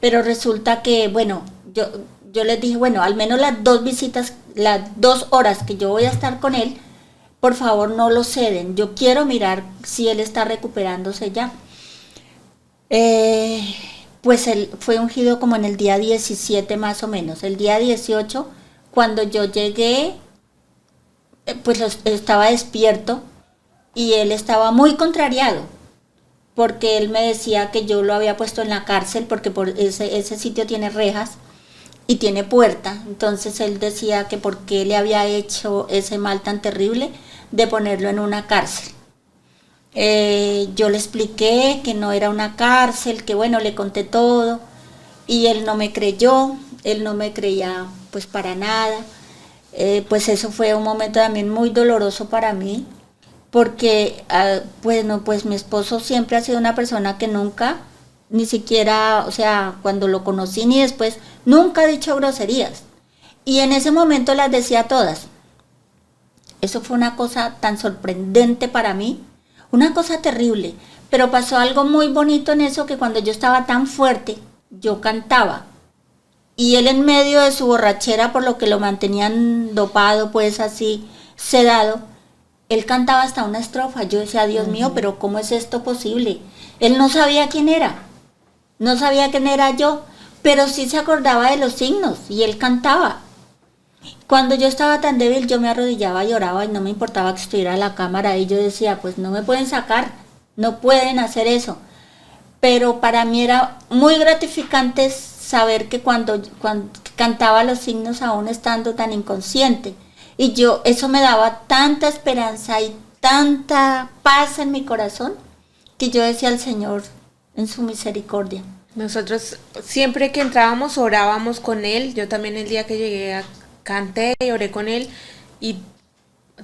D: pero resulta que, bueno, yo les dije, bueno, al menos las 2 visitas, las 2 horas que yo voy a estar con él, por favor no lo ceden. Yo quiero mirar si él está recuperándose ya. Pues él fue ungido como en el día 17 más o menos. El día 18, cuando yo llegué, pues estaba despierto y él estaba muy contrariado, porque él me decía que yo lo había puesto en la cárcel, porque por ese sitio tiene rejas y tiene puerta. Entonces él decía que por qué le había hecho ese mal tan terrible de ponerlo en una cárcel. Yo le expliqué que no era una cárcel, que bueno, le conté todo, y él no me creyó, él no me creía pues para nada. Pues eso fue un momento también muy doloroso para mí, porque bueno, pues mi esposo siempre ha sido una persona que nunca, ni siquiera, o sea, cuando lo conocí ni después, nunca ha dicho groserías, y en ese momento las decía todas. Eso fue una cosa tan sorprendente para mí, una cosa terrible, pero pasó algo muy bonito en eso, que cuando yo estaba tan fuerte, yo cantaba, y él en medio de su borrachera, por lo que lo mantenían dopado, pues así, sedado, él cantaba hasta una estrofa. Yo decía, Dios mío, pero ¿cómo es esto posible? Él no sabía quién era, no sabía quién era yo, pero sí se acordaba de los signos, y él cantaba. Cuando yo estaba tan débil, yo me arrodillaba y lloraba, y no me importaba que estuviera la cámara, y yo decía, pues no me pueden sacar, no pueden hacer eso. Pero para mí era muy gratificante saber que cuando cantaba los signos, aún estando tan inconsciente, y eso me daba tanta esperanza y tanta paz en mi corazón, que yo decía al Señor en su misericordia.
B: Nosotros siempre que entrábamos orábamos con él. Yo también el día que llegué canté y oré con él, y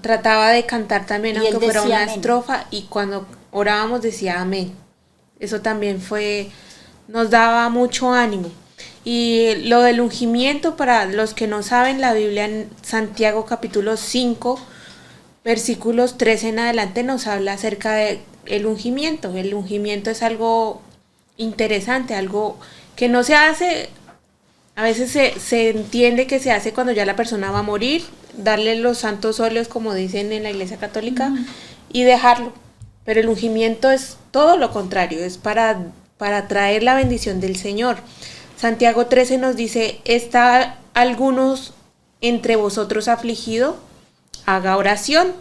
B: trataba de cantar también, aunque fuera una estrofa, y cuando orábamos decía amén. Eso también nos daba mucho ánimo. Y lo del ungimiento, para los que no saben, la Biblia en Santiago capítulo 5, versículos 13 en adelante, nos habla acerca del ungimiento. El ungimiento es algo interesante, algo que no se hace, a veces se entiende que se hace cuando ya la persona va a morir, darle los santos óleos, como dicen en la Iglesia Católica, y dejarlo. Pero el ungimiento es todo lo contrario, es para traer la bendición del Señor. Santiago 13 nos dice, ¿está algunos entre vosotros afligido? Haga oración.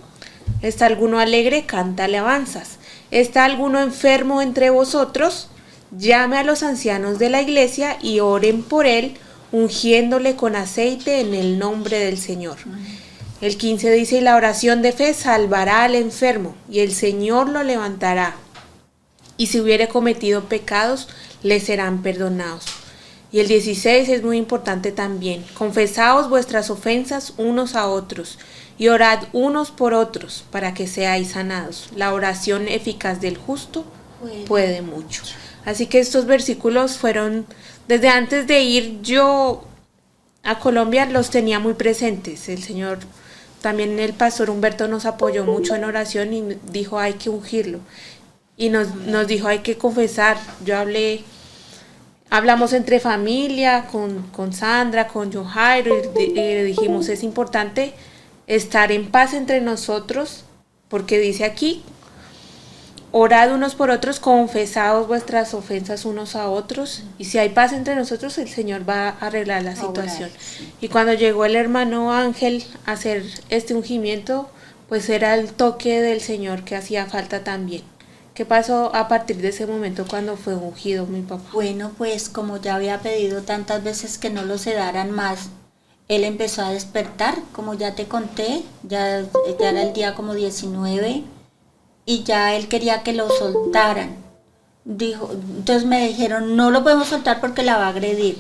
B: ¿Está alguno alegre? Canta alabanzas. ¿Está alguno enfermo entre vosotros? Llame a los ancianos de la iglesia y oren por él, ungiéndole con aceite en el nombre del Señor. El 15 dice, y la oración de fe salvará al enfermo, y el Señor lo levantará. Y si hubiere cometido pecados, le serán perdonados. Y el 16 es muy importante también. Confesaos vuestras ofensas unos a otros, y orad unos por otros, para que seáis sanados. La oración eficaz del justo puede mucho. Así que estos versículos fueron, desde antes de ir yo a Colombia, los tenía muy presentes. El Señor, también el pastor Humberto nos apoyó mucho en oración y dijo, hay que ungirlo. Y nos dijo, hay que confesar. Hablamos entre familia, con Sandra, con John Jairo, y le dijimos, es importante estar en paz entre nosotros, porque dice aquí, orad unos por otros, confesaos vuestras ofensas unos a otros, y si hay paz entre nosotros, el Señor va a arreglar la situación. Y cuando llegó el hermano Ángel a hacer este ungimiento, pues era el toque del Señor que hacía falta también. ¿Qué pasó a partir de ese momento cuando fue ungido mi papá?
D: Bueno, pues como ya había pedido tantas veces que no lo sedaran más, él empezó a despertar, como ya te conté, ya era el día como 19, y ya él quería que lo soltaran. Entonces me dijeron, no lo podemos soltar porque la va a agredir.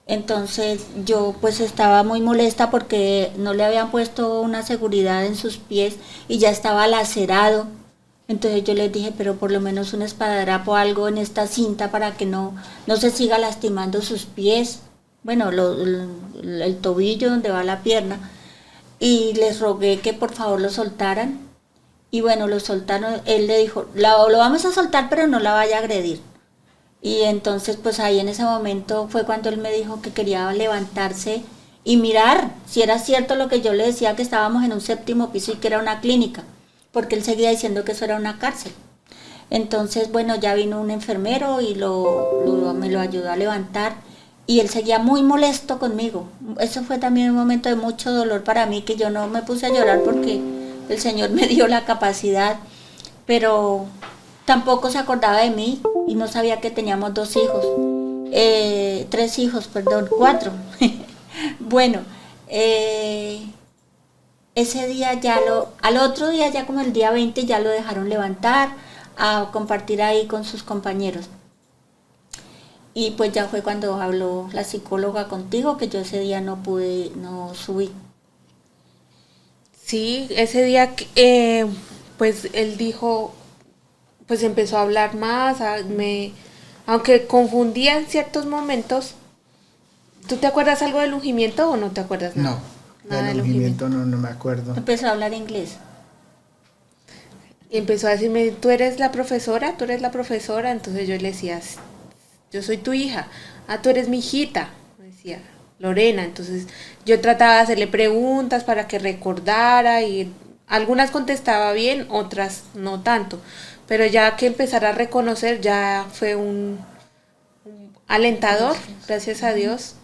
D: Entonces yo pues estaba muy molesta porque no le habían puesto una seguridad en sus pies y ya estaba lacerado. Entonces yo les dije, pero por lo menos un esparadrapo, algo en esta cinta para que no se siga lastimando sus pies, bueno, el tobillo donde va la pierna. Y les rogué que por favor lo soltaran. Y bueno, lo soltaron. Él le dijo, lo vamos a soltar, pero no la vaya a agredir. Y entonces pues ahí en ese momento fue cuando él me dijo que quería levantarse y mirar si era cierto lo que yo le decía, que estábamos en un 7º piso y que era una clínica, porque él seguía diciendo que eso era una cárcel. Entonces, bueno, ya vino un enfermero y me lo ayudó a levantar, y él seguía muy molesto conmigo. Eso fue también un momento de mucho dolor para mí, que yo no me puse a llorar porque el Señor me dio la capacidad, pero tampoco se acordaba de mí y no sabía que teníamos 2 hijos, 3 hijos, perdón, 4. Bueno, ese día al otro día, ya como el día 20, ya lo dejaron levantar a compartir ahí con sus compañeros. Y pues ya fue cuando habló la psicóloga contigo, que yo ese día no subí.
B: Sí, ese día pues él dijo, pues empezó a hablar más, aunque confundía en ciertos momentos. ¿Tú te acuerdas algo del ungimiento o no te acuerdas nada?
C: No,
B: Nada
C: del ungimiento no me acuerdo.
D: Empezó a hablar inglés.
B: Y empezó a decirme, tú eres la profesora, entonces yo le decía, yo soy tu hija, tú eres mi hijita, me decía Lorena. Entonces yo trataba de hacerle preguntas para que recordara y algunas contestaba bien, otras no tanto, pero ya que empezara a reconocer ya fue un alentador, gracias a Dios.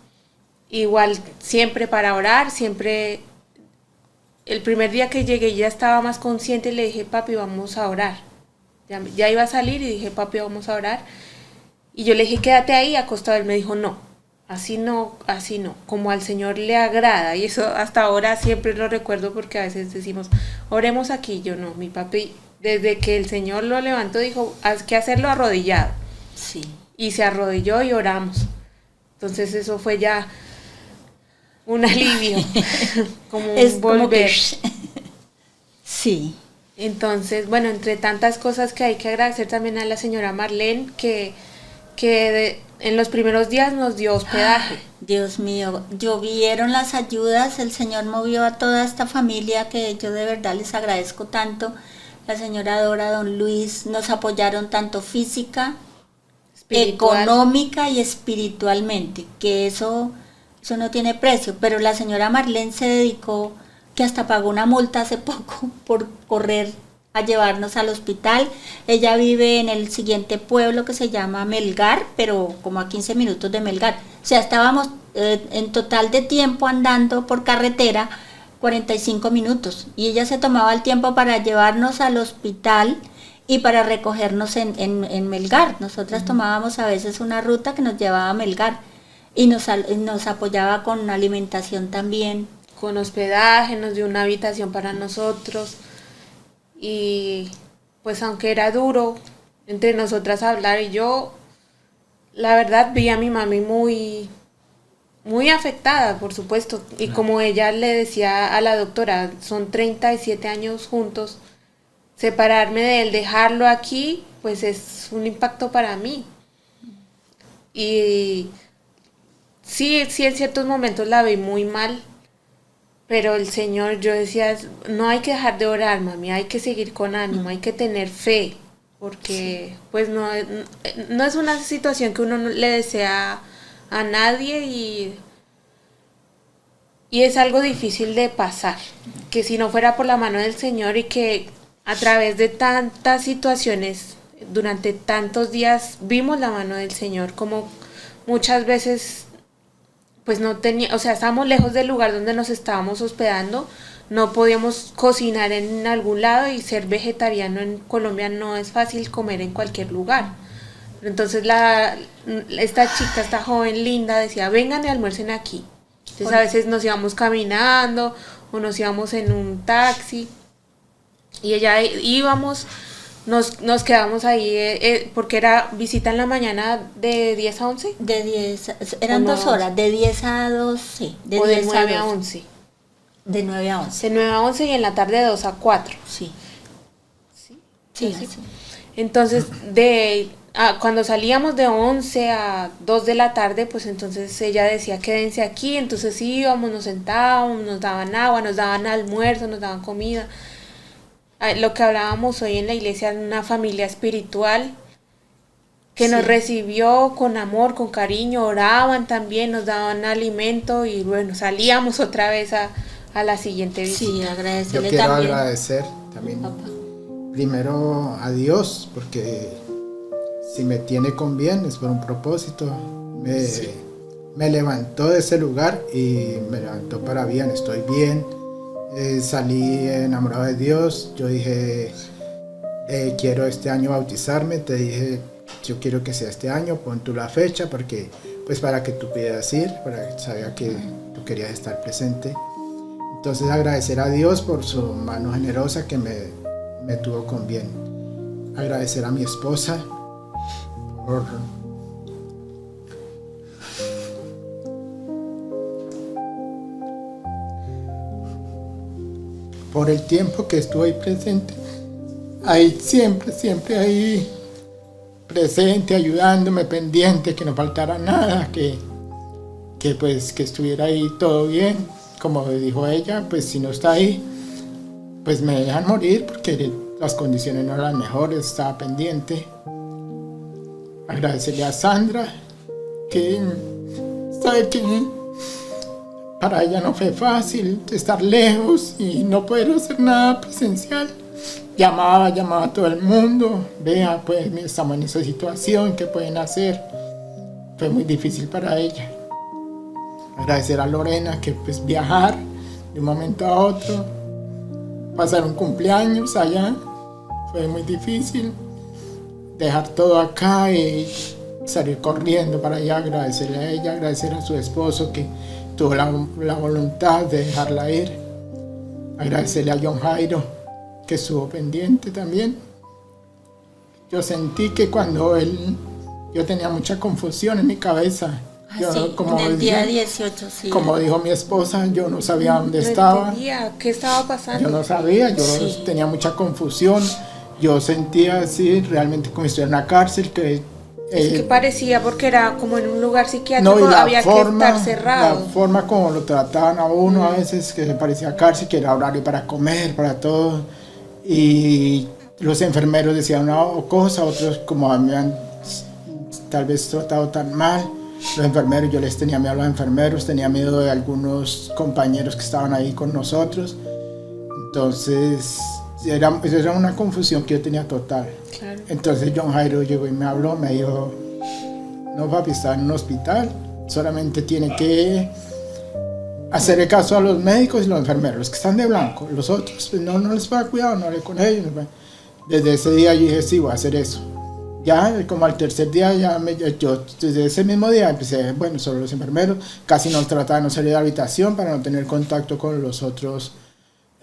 B: Igual siempre para orar, siempre. El primer día que llegué ya estaba más consciente y le dije, papi, vamos a orar. Ya iba a salir y dije, papi, vamos a orar. Y yo le dije, quédate ahí acostado. Él me dijo, no, así no, como al Señor le agrada. Y eso hasta ahora siempre lo recuerdo, porque a veces decimos, oremos aquí. Yo no, mi papi, desde que el Señor lo levantó, dijo, hay que hacerlo arrodillado.
D: Sí.
B: Y se arrodilló y oramos. Entonces eso fue ya un alivio, como un volver.
D: Sí.
B: Entonces, bueno, entre tantas cosas que hay que agradecer también a la señora Marlene, que en los primeros días nos dio hospedaje.
D: Dios mío, llovieron las ayudas, el Señor movió a toda esta familia, que yo de verdad les agradezco tanto. La señora Dora, don Luis, nos apoyaron tanto física, económica y espiritualmente, que eso no tiene precio. Pero la señora Marlene se dedicó, que hasta pagó una multa hace poco por correr a llevarnos al hospital. Ella vive en el siguiente pueblo que se llama Melgar, pero como a 15 minutos de Melgar. O sea, estábamos en total de tiempo andando por carretera 45 minutos, y ella se tomaba el tiempo para llevarnos al hospital y para recogernos en Melgar. Nosotras tomábamos a veces una ruta que nos llevaba a Melgar, y nos apoyaba con alimentación también.
B: Con hospedaje, nos dio una habitación para nosotros. Y pues aunque era duro entre nosotras hablar, y yo la verdad vi a mi mami muy, muy afectada, por supuesto. Y como ella le decía a la doctora, son 37 años juntos, separarme de él, dejarlo aquí, pues es un impacto para mí. Y sí, en ciertos momentos la vi muy mal, pero el Señor, yo decía, no hay que dejar de orar, mami, hay que seguir con ánimo, hay que tener fe, porque pues no es una situación que uno le desea a nadie, y es algo difícil de pasar, que si no fuera por la mano del Señor, y que a través de tantas situaciones, durante tantos días, vimos la mano del Señor, como muchas veces pues no tenía, o sea, estábamos lejos del lugar donde nos estábamos hospedando, no podíamos cocinar en algún lado, y ser vegetariano en Colombia no es fácil comer en cualquier lugar. Entonces esta joven linda decía, vengan y almuercen aquí. Entonces a veces nos íbamos caminando o nos íbamos en un taxi, y ella íbamos, nos quedamos ahí, porque era visita en la mañana de 10 a 11.
D: De 10, eran 2 horas, de 10 a 12.
B: O de 9 a 11.
D: De 9 a 11.
B: De 9 a 11 y en la tarde de 2 a 4.
D: Sí. Sí,
B: ¿sí?
D: así.
B: Entonces, cuando salíamos de 11 a 2 de la tarde, pues entonces ella decía, quédense aquí, entonces íbamos, nos sentábamos, nos daban agua, nos daban almuerzo, nos daban comida. Lo que hablábamos hoy en la iglesia, una familia espiritual que
D: Sí.
B: nos recibió con amor, con cariño, oraban también, nos daban alimento y bueno, salíamos otra vez a la siguiente visita.
D: Sí,
C: Yo
D: agradecerle
C: quiero
D: también.
C: agradecer también
D: Papá.
C: primero a Dios, porque si me tiene con bien es por un propósito. Me levantó de ese lugar y me levantó para bien, estoy bien. Salí enamorado de Dios. Yo dije, quiero este año bautizarme. Te dije, yo quiero que sea este año, pon tú la fecha, porque pues para que tú pudieras ir, para que sabía que tú querías estar presente. Entonces agradecer a Dios por su mano generosa que me tuvo con bien. Agradecer a mi esposa por el tiempo que estuvo ahí presente. Ahí siempre ahí presente, ayudándome, pendiente, que no faltara nada, que estuviera ahí todo bien. Como dijo ella, pues si no está ahí, pues me dejan morir porque las condiciones no eran mejores, estaba pendiente. Agradecerle a Sandra, que sabe que para ella no fue fácil estar lejos y no poder hacer nada presencial. Llamaba a todo el mundo, vea, pues estamos en esa situación, ¿qué pueden hacer? Fue muy difícil para ella. Agradecer a Lorena, que pues viajar de un momento a otro, pasar un cumpleaños allá, fue muy difícil. Dejar todo acá y salir corriendo para allá, agradecerle a ella, agradecer a su esposo que tuvo la voluntad de dejarla ir. Agradecerle a John Jairo, que estuvo pendiente también. Yo sentí que cuando yo tenía mucha confusión en mi cabeza. Yo,
D: Sí,
C: como
D: en el día
C: decía,
D: 18, sí.
C: como dijo mi esposa, yo no sabía dónde estaba.
B: Entendía qué estaba pasando.
C: Yo no sabía, yo
D: Sí.
C: tenía mucha confusión. Yo sentía así, realmente como si estuviera en una cárcel, que
B: Es que parecía porque era como en un lugar psiquiátrico,
C: no, y
B: había que estar cerrado.
C: la forma como lo trataban a uno a veces, que se parecía a cárcel, que era horario para comer, para todo. Y los enfermeros decían una cosa, otros como a mí me han tal vez tratado tan mal. Los enfermeros, yo les tenía miedo a los enfermeros, tenía miedo de algunos compañeros que estaban ahí con nosotros. Entonces era una confusión que yo tenía total.
B: Claro.
C: Entonces John Jairo llegó y me habló, me dijo, no papi, está en un hospital, solamente tiene que hacer el caso a los médicos y los enfermeros, los que están de blanco, los otros pues no les va a cuidado, no hablé con ellos. Desde ese día yo dije, sí, voy a hacer eso. Ya como al tercer día, yo desde ese mismo día empecé, bueno, solo los enfermeros, casi nos trataban de no salir de la habitación para no tener contacto con los otros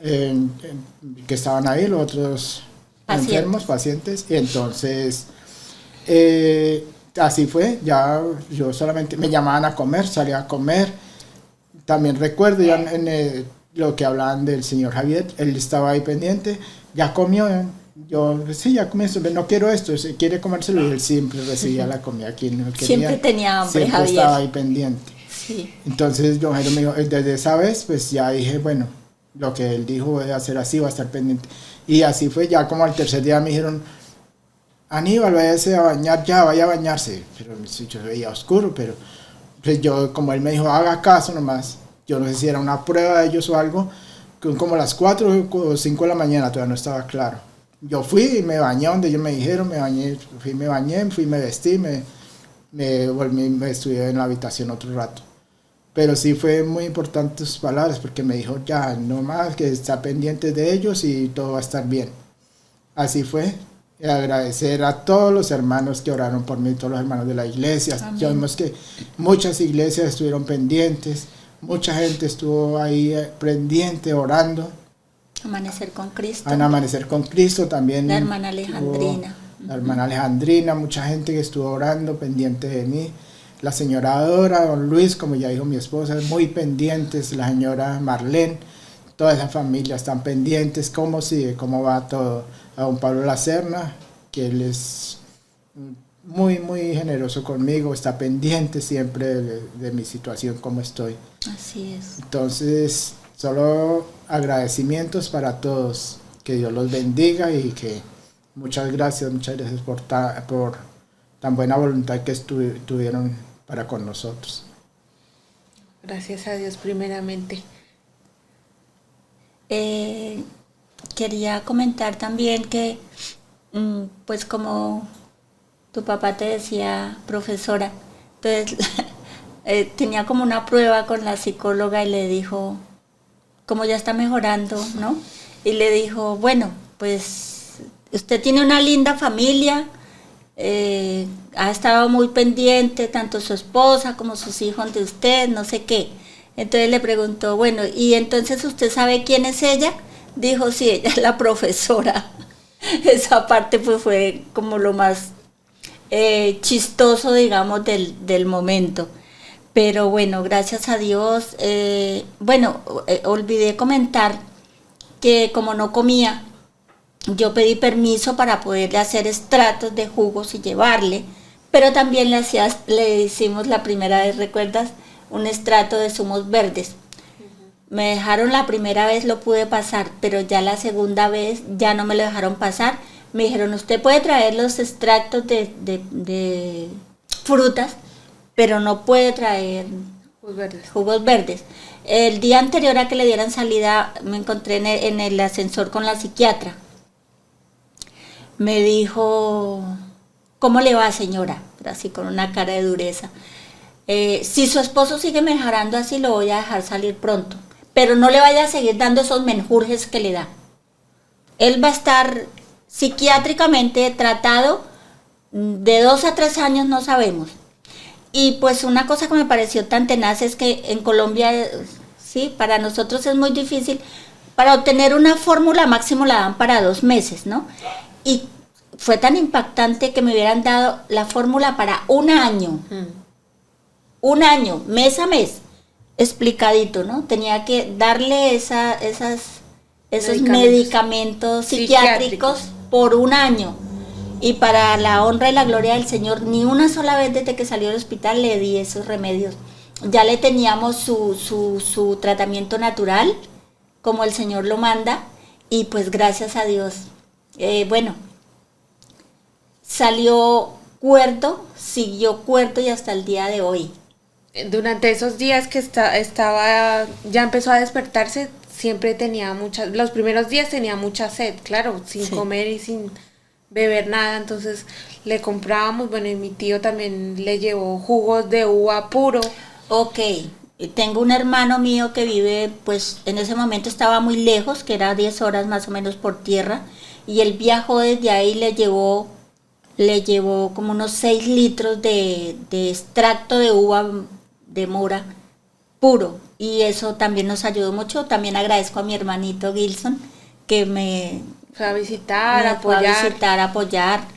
C: que estaban ahí, los otros enfermos, pacientes. Y entonces, así fue, ya yo solamente me llamaban a comer, salía a comer. También recuerdo ya en lo que hablaban del señor Javier, él estaba ahí pendiente, ya comió. Yo, sí, ya comí esto, no quiero esto, si quiere comérselo, y él siempre recibía la comida. Quien no quería,
D: Siempre tenía hambre,
C: siempre
D: Javier.
C: estaba ahí pendiente.
D: Sí.
C: Entonces, John Jairo me dijo, desde esa vez, pues ya dije, bueno, lo que él dijo voy a hacer así, voy a estar pendiente. Y así fue, ya como al tercer día me dijeron, Aníbal, váyase a bañar ya, vaya a bañarse. Pero yo veía oscuro, pero pues yo, como él me dijo, haga caso nomás. Yo no sé si era una prueba de ellos o algo, como las 4 o 5 de la mañana, todavía no estaba claro. Yo fui y me bañé donde ellos me dijeron, me bañé, me vestí, me volví, me estuve en la habitación otro rato. Pero sí fue muy importante sus palabras, porque me dijo, ya, no más, que está pendiente de ellos y todo va a estar bien. Así fue. Y agradecer a todos los hermanos que oraron por mí, todos los hermanos de la iglesia.
D: Amén.
C: Ya vimos que muchas iglesias estuvieron pendientes, mucha gente estuvo ahí pendiente, orando.
D: Amanecer con Cristo.
C: Van a amanecer con Cristo también.
D: La hermana Alejandrina.
C: La hermana Alejandrina, mucha gente que estuvo orando, pendiente de mí. La señora Dora, don Luis, como ya dijo mi esposa, muy pendientes. La señora Marlene, toda esa familia están pendientes, cómo sigue, cómo va todo. A don Pablo Lacerna, que él es muy, muy generoso conmigo, está pendiente siempre de mi situación, cómo estoy.
D: Así es.
C: Entonces, solo agradecimientos para todos, que Dios los bendiga y que muchas gracias por tan buena voluntad que tuvieron para con nosotros.
B: Gracias a Dios primeramente.
D: Quería comentar también que, pues como tu papá te decía, profesora, entonces tenía como una prueba con la psicóloga y le dijo, como ya está mejorando, ¿no? Y le dijo, bueno, pues usted tiene una linda familia, ha estado muy pendiente, tanto su esposa como sus hijos de usted, no sé qué. Entonces le preguntó, bueno, ¿y entonces usted sabe quién es ella? Dijo, sí, ella es la profesora. Esa parte pues fue como lo más chistoso, digamos, del momento. Pero bueno, gracias a Dios. Olvidé comentar que como no comía, yo pedí permiso para poderle hacer extractos de jugos y llevarle, pero también le hicimos la primera vez, ¿recuerdas? Un extracto de zumos verdes. Me dejaron la primera vez, lo pude pasar, pero ya la segunda vez ya no me lo dejaron pasar. Me dijeron, usted puede traer los extractos de frutas, pero no puede traer jugos verdes. El día anterior a que le dieran salida, me encontré en el ascensor con la psiquiatra. Me dijo, ¿cómo le va, señora? Pero así con una cara de dureza. Si su esposo sigue mejorando así, lo voy a dejar salir pronto. Pero no le vaya a seguir dando esos menjurjes que le da. Él va a estar psiquiátricamente tratado de 2 a 3 años, no sabemos. Y pues una cosa que me pareció tan tenaz es que en Colombia, sí, para nosotros es muy difícil. Para obtener una fórmula máximo la dan para 2 meses, ¿no? Y fue tan impactante que me hubieran dado la fórmula para 1 año. 1 año, mes a mes, explicadito, ¿no? Tenía que darle esos medicamentos psiquiátricos por 1 año. Y para la honra y la gloria del Señor, ni una sola vez desde que salió del hospital le di esos remedios. Ya le teníamos su tratamiento natural, como el Señor lo manda, y pues gracias a Dios. Salió cuerdo, siguió cuerdo y hasta el día de hoy.
B: Durante esos días que estaba, ya empezó a despertarse, siempre tenía los primeros días tenía mucha sed, claro, sin comer y sin beber nada, entonces le comprábamos, bueno, y mi tío también le llevó jugos de uva puro.
D: Ok, tengo un hermano mío que vive, pues en ese momento estaba muy lejos, que era 10 horas más o menos por tierra, y él viajó desde ahí, le llevó como unos 6 litros de extracto de uva de mora puro, y eso también nos ayudó mucho. También agradezco a mi hermanito Gilson, que me
B: fue a visitar,
D: apoyar.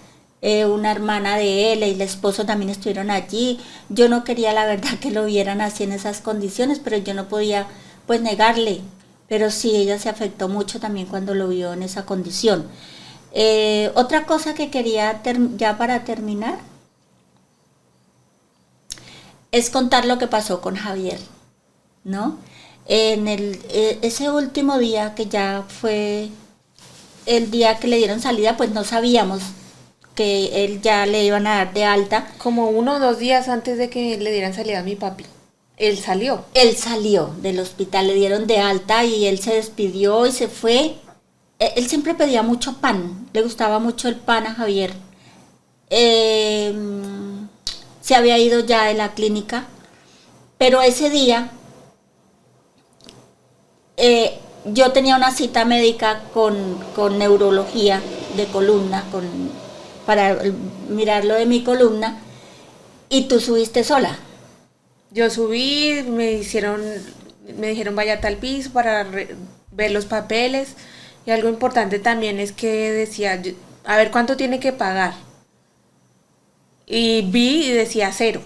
D: Una hermana de él y el esposo también estuvieron allí. Yo no quería, la verdad, que lo vieran así en esas condiciones, pero yo no podía pues negarle. Pero sí, ella se afectó mucho también cuando lo vio en esa condición. Otra cosa que quería ya para terminar es contar lo que pasó con Javier, ¿no? Ese último día, que ya fue el día que le dieron salida, pues no sabíamos que él ya le iban a dar de alta.
B: Como 1 o 2 días antes de que le dieran salida a mi papi. Él salió
D: Del hospital, le dieron de alta y él se despidió y se fue. Él siempre pedía mucho pan, le gustaba mucho el pan a Javier. Se había ido ya de la clínica, pero ese día yo tenía una cita médica con neurología de columna, para mirar lo de mi columna, y tú subiste sola.
B: Yo subí, me dijeron vaya a tal piso para ver los papeles, y algo importante también es que decía, a ver cuánto tiene que pagar, y vi y decía 0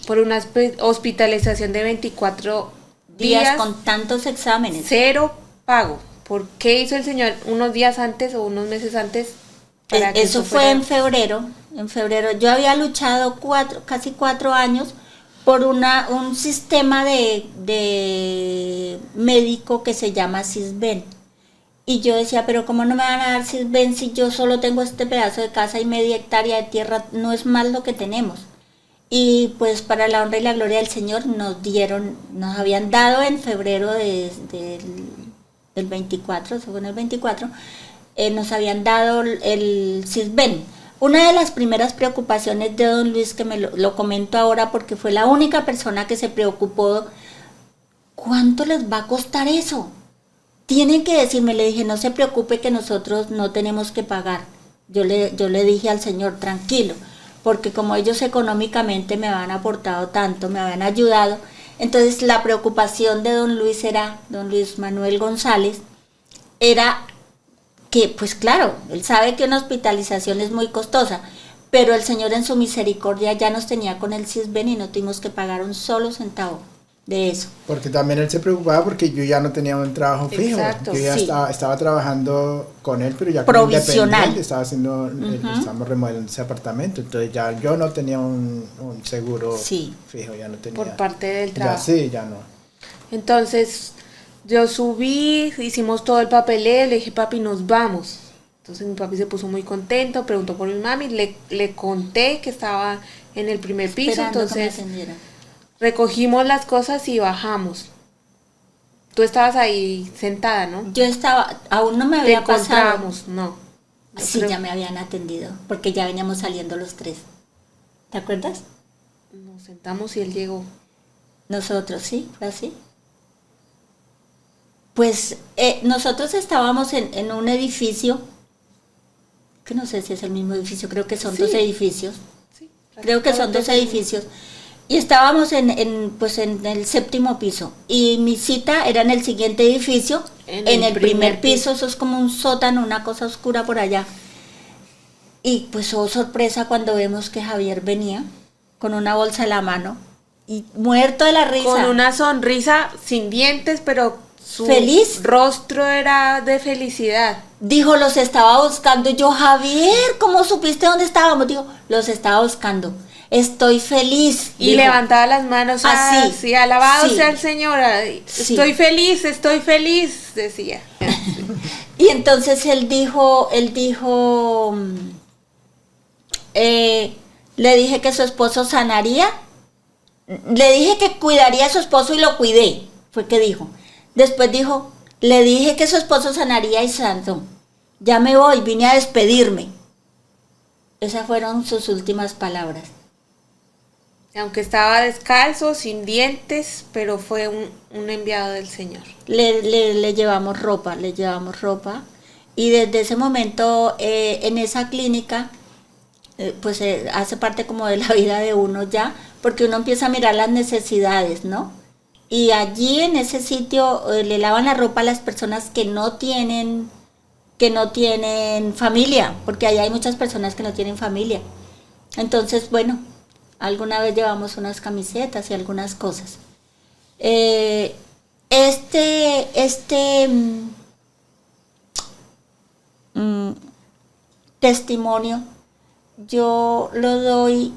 B: por una hospitalización de 24
D: días con tantos exámenes.
B: Cero pago. ¿Por qué hizo el Señor unos días antes o unos meses antes? Para que
D: Eso fue en febrero. En febrero yo había luchado casi 4 años por un sistema de médico que se llama Sisben. Y yo decía, pero ¿cómo no me van a dar Sisben si yo solo tengo este pedazo de casa y media hectárea de tierra? No es más lo que tenemos. Y pues para la honra y la gloria del Señor nos habían dado en febrero del 24, según el 24, nos habían dado el Sisben. Una de las primeras preocupaciones de don Luis, que me lo comento ahora porque fue la única persona que se preocupó, ¿cuánto les va a costar eso? Tienen que decirme, le dije, no se preocupe que nosotros no tenemos que pagar. Yo le dije al Señor, tranquilo, porque como ellos económicamente me habían aportado tanto, me habían ayudado, entonces la preocupación de don Luis Manuel González, era que, pues claro, él sabe que una hospitalización es muy costosa, pero el Señor en su misericordia ya nos tenía con el Sisben y no tuvimos que pagar un solo centavo de eso.
C: Porque también él se preocupaba porque yo ya no tenía un trabajo fijo.
B: Exacto,
C: yo ya
B: sí.
C: estaba trabajando con él, pero ya como
D: provisional.
C: estaba haciendo, estábamos remodelando ese apartamento, entonces ya yo no tenía un seguro fijo, ya no tenía.
B: Por parte del trabajo.
C: Ya no.
B: Entonces, yo subí, hicimos todo el papeleo, le dije, papi, nos vamos. Entonces mi papi se puso muy contento, preguntó por mi mami, le conté que estaba en el primer piso,
D: Esperando
B: entonces
D: que me atendiera.
B: recogimos las cosas y bajamos. Tú estabas ahí sentada, ¿no?
D: Yo estaba, aún no me
B: Te
D: había pasado.
B: encontramos, no. Yo
D: Sí,
B: creo-
D: ya me habían atendido, porque ya veníamos saliendo los 3. ¿Te acuerdas?
B: Nos sentamos y él llegó.
D: Nosotros, sí, fue así. Pues nosotros estábamos en un edificio, que no sé si es el mismo edificio, creo que son
B: Sí.
D: 2 edificios.
B: Sí,
D: Creo que son 2 edificios. Y estábamos en el 7º piso. Y mi cita era en el siguiente edificio, en el primer piso. Eso es como un sótano, una cosa oscura por allá. Y pues, oh sorpresa, cuando vemos que Javier venía con una bolsa en la mano y muerto de la risa.
B: Con una sonrisa sin dientes, pero su
D: ¿Feliz?
B: rostro era de felicidad.
D: Dijo, los estaba buscando. Y yo, Javier, ¿cómo supiste dónde estábamos? Digo, los estaba buscando. Estoy feliz.
B: Y
D: Dijo.
B: llegaba las manos
D: Así.
B: así, alabado
D: Sí.
B: sea el Señor. Ay,
D: Sí.
B: estoy feliz, decía.
D: Y entonces él dijo, le dije que su esposo sanaría. Le dije que cuidaría a su esposo y lo cuidé. Fue que dijo. Después dijo, le dije que su esposo sanaría y santo. Ya me voy, vine a despedirme. Esas fueron sus últimas palabras.
B: Aunque estaba descalzo, sin dientes, pero fue un enviado del Señor.
D: Le llevamos ropa. Y desde ese momento en esa clínica, pues hace parte como de la vida de uno ya, porque uno empieza a mirar las necesidades, ¿no? Y allí en ese sitio le lavan la ropa a las personas que no tienen familia, porque allá hay muchas personas que no tienen familia. Entonces, bueno, alguna vez llevamos unas camisetas y algunas cosas. Testimonio yo lo doy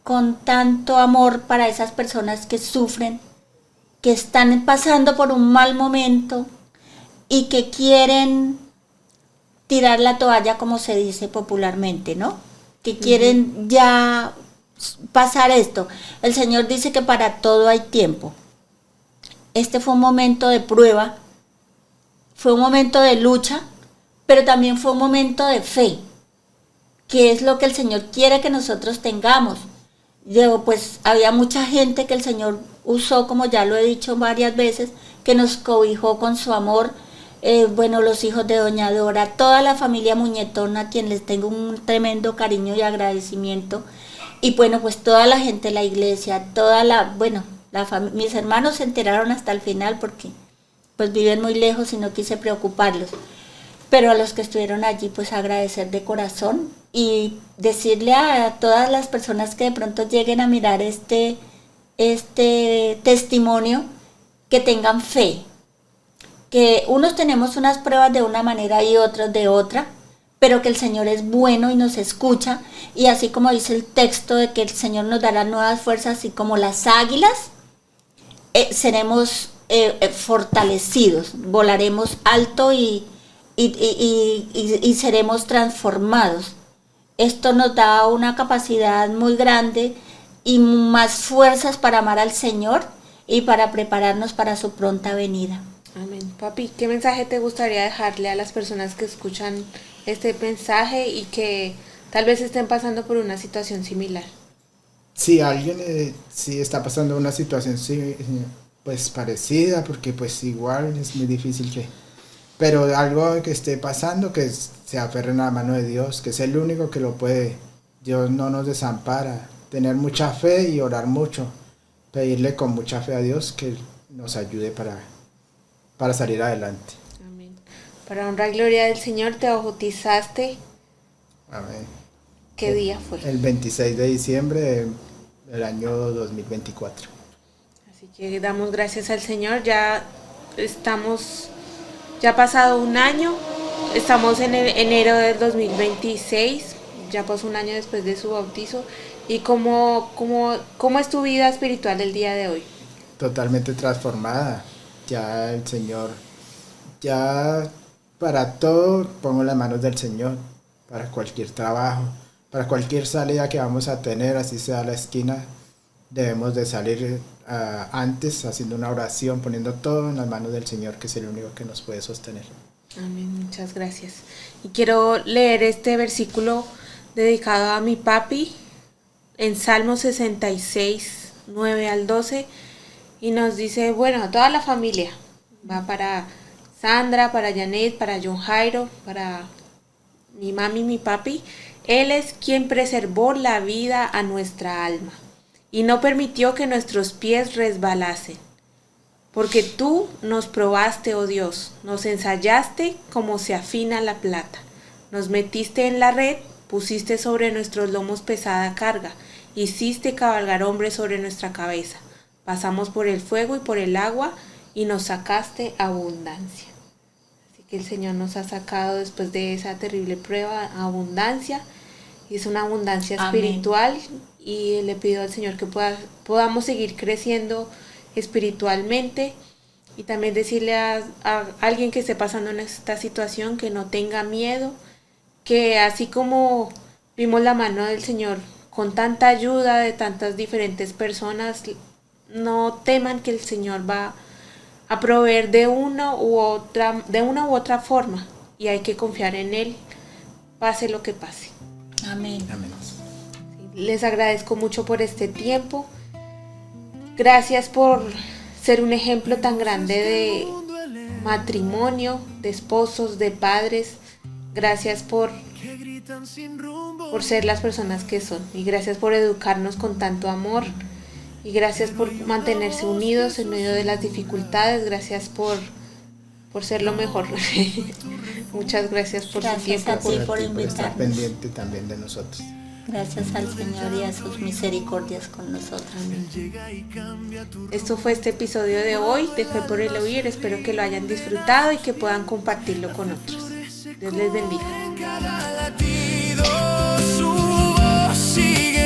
D: con tanto amor para esas personas que sufren, que están pasando por un mal momento y que quieren tirar la toalla, como se dice popularmente, ¿no? Que quieren ya pasar esto. El Señor dice que para todo hay tiempo. Este fue un momento de prueba, fue un momento de lucha, pero también fue un momento de fe, que es lo que el Señor quiere que nosotros tengamos. Pues había mucha gente que el Señor usó, como ya lo he dicho varias veces, que nos cobijó con su amor. Bueno, los hijos de Doña Dora, toda la familia Muñetón, a quien les tengo un tremendo cariño y agradecimiento. Y bueno, pues toda la gente de la iglesia, mis hermanos se enteraron hasta el final porque pues viven muy lejos y no quise preocuparlos. Pero a los que estuvieron allí, pues agradecer de corazón y decirle a todas las personas que de pronto lleguen a mirar este testimonio, que tengan fe, que unos tenemos unas pruebas de una manera y otros de otra, pero que el Señor es bueno y nos escucha, y así como dice el texto de que el Señor nos dará nuevas fuerzas y como las águilas, seremos fortalecidos, volaremos alto y seremos transformados. Esto nos da una capacidad muy grande y más fuerzas para amar al Señor y para prepararnos para su pronta venida.
B: Amén. Papi, ¿qué mensaje te gustaría dejarle a las personas que escuchan este mensaje y que tal vez estén pasando por una situación similar?
C: Si alguien sí está pasando una situación pues parecida, porque pues igual es muy difícil pero algo que esté pasando, que se aferren a la mano de Dios, que es el único que lo puede. Dios no nos desampara. Tener mucha fe y orar mucho, pedirle con mucha fe a Dios que nos ayude para salir adelante.
B: Amén. Para honra y gloria del Señor, te bautizaste.
C: Amén.
B: ¿Qué día fue?
C: El 26 de diciembre del año 2024.
B: Así que damos gracias al Señor. Ya ha pasado un año. Estamos en enero del 2026. Ya pasó un año después de su bautizo. ¿Y cómo es tu vida espiritual el día de hoy?
C: Totalmente transformada. Ya el Señor, ya para todo pongo las manos del Señor, para cualquier trabajo, para cualquier salida que vamos a tener, así sea a la esquina, debemos de salir antes haciendo una oración, poniendo todo en las manos del Señor, que es el único que nos puede sostener.
B: Amén, muchas gracias. Y quiero leer este versículo dedicado a mi papi, en Salmo 66, 9 al 12, y nos dice, bueno, toda la familia, va para Sandra, para Janet, para John Jairo, para mi mami, mi papi. Él es quien preservó la vida a nuestra alma y no permitió que nuestros pies resbalasen. Porque tú nos probaste, oh Dios, nos ensayaste como se afina la plata. Nos metiste en la red, pusiste sobre nuestros lomos pesada carga, hiciste cabalgar hombres sobre nuestra cabeza. Pasamos por el fuego y por el agua y nos sacaste abundancia. Así que el Señor nos ha sacado después de esa terrible prueba abundancia, y es una abundancia espiritual. Amén. Y le pido al Señor que podamos seguir creciendo espiritualmente, y también decirle a alguien que esté pasando en esta situación que no tenga miedo, que así como vimos la mano del Señor con tanta ayuda de tantas diferentes personas, no teman que el Señor va a proveer de una u otra forma, y hay que confiar en Él, pase lo que pase.
D: Amén.
C: Amén.
B: Les agradezco mucho por este tiempo. Gracias por ser un ejemplo tan grande de matrimonio, de esposos, de padres. Gracias por ser las personas que son. Y gracias por educarnos con tanto amor. Y gracias por mantenerse unidos en medio de las dificultades. Gracias por ser lo mejor. Muchas gracias por su tiempo.
D: Gracias por
C: estar
D: invitarnos.
C: pendiente también de nosotros.
D: Gracias al Señor y a sus misericordias con nosotros.
B: Esto fue este episodio de hoy de Fe por el Oír. Espero que lo hayan disfrutado y que puedan compartirlo con otros. Dios les bendiga.
A: Su voz sigue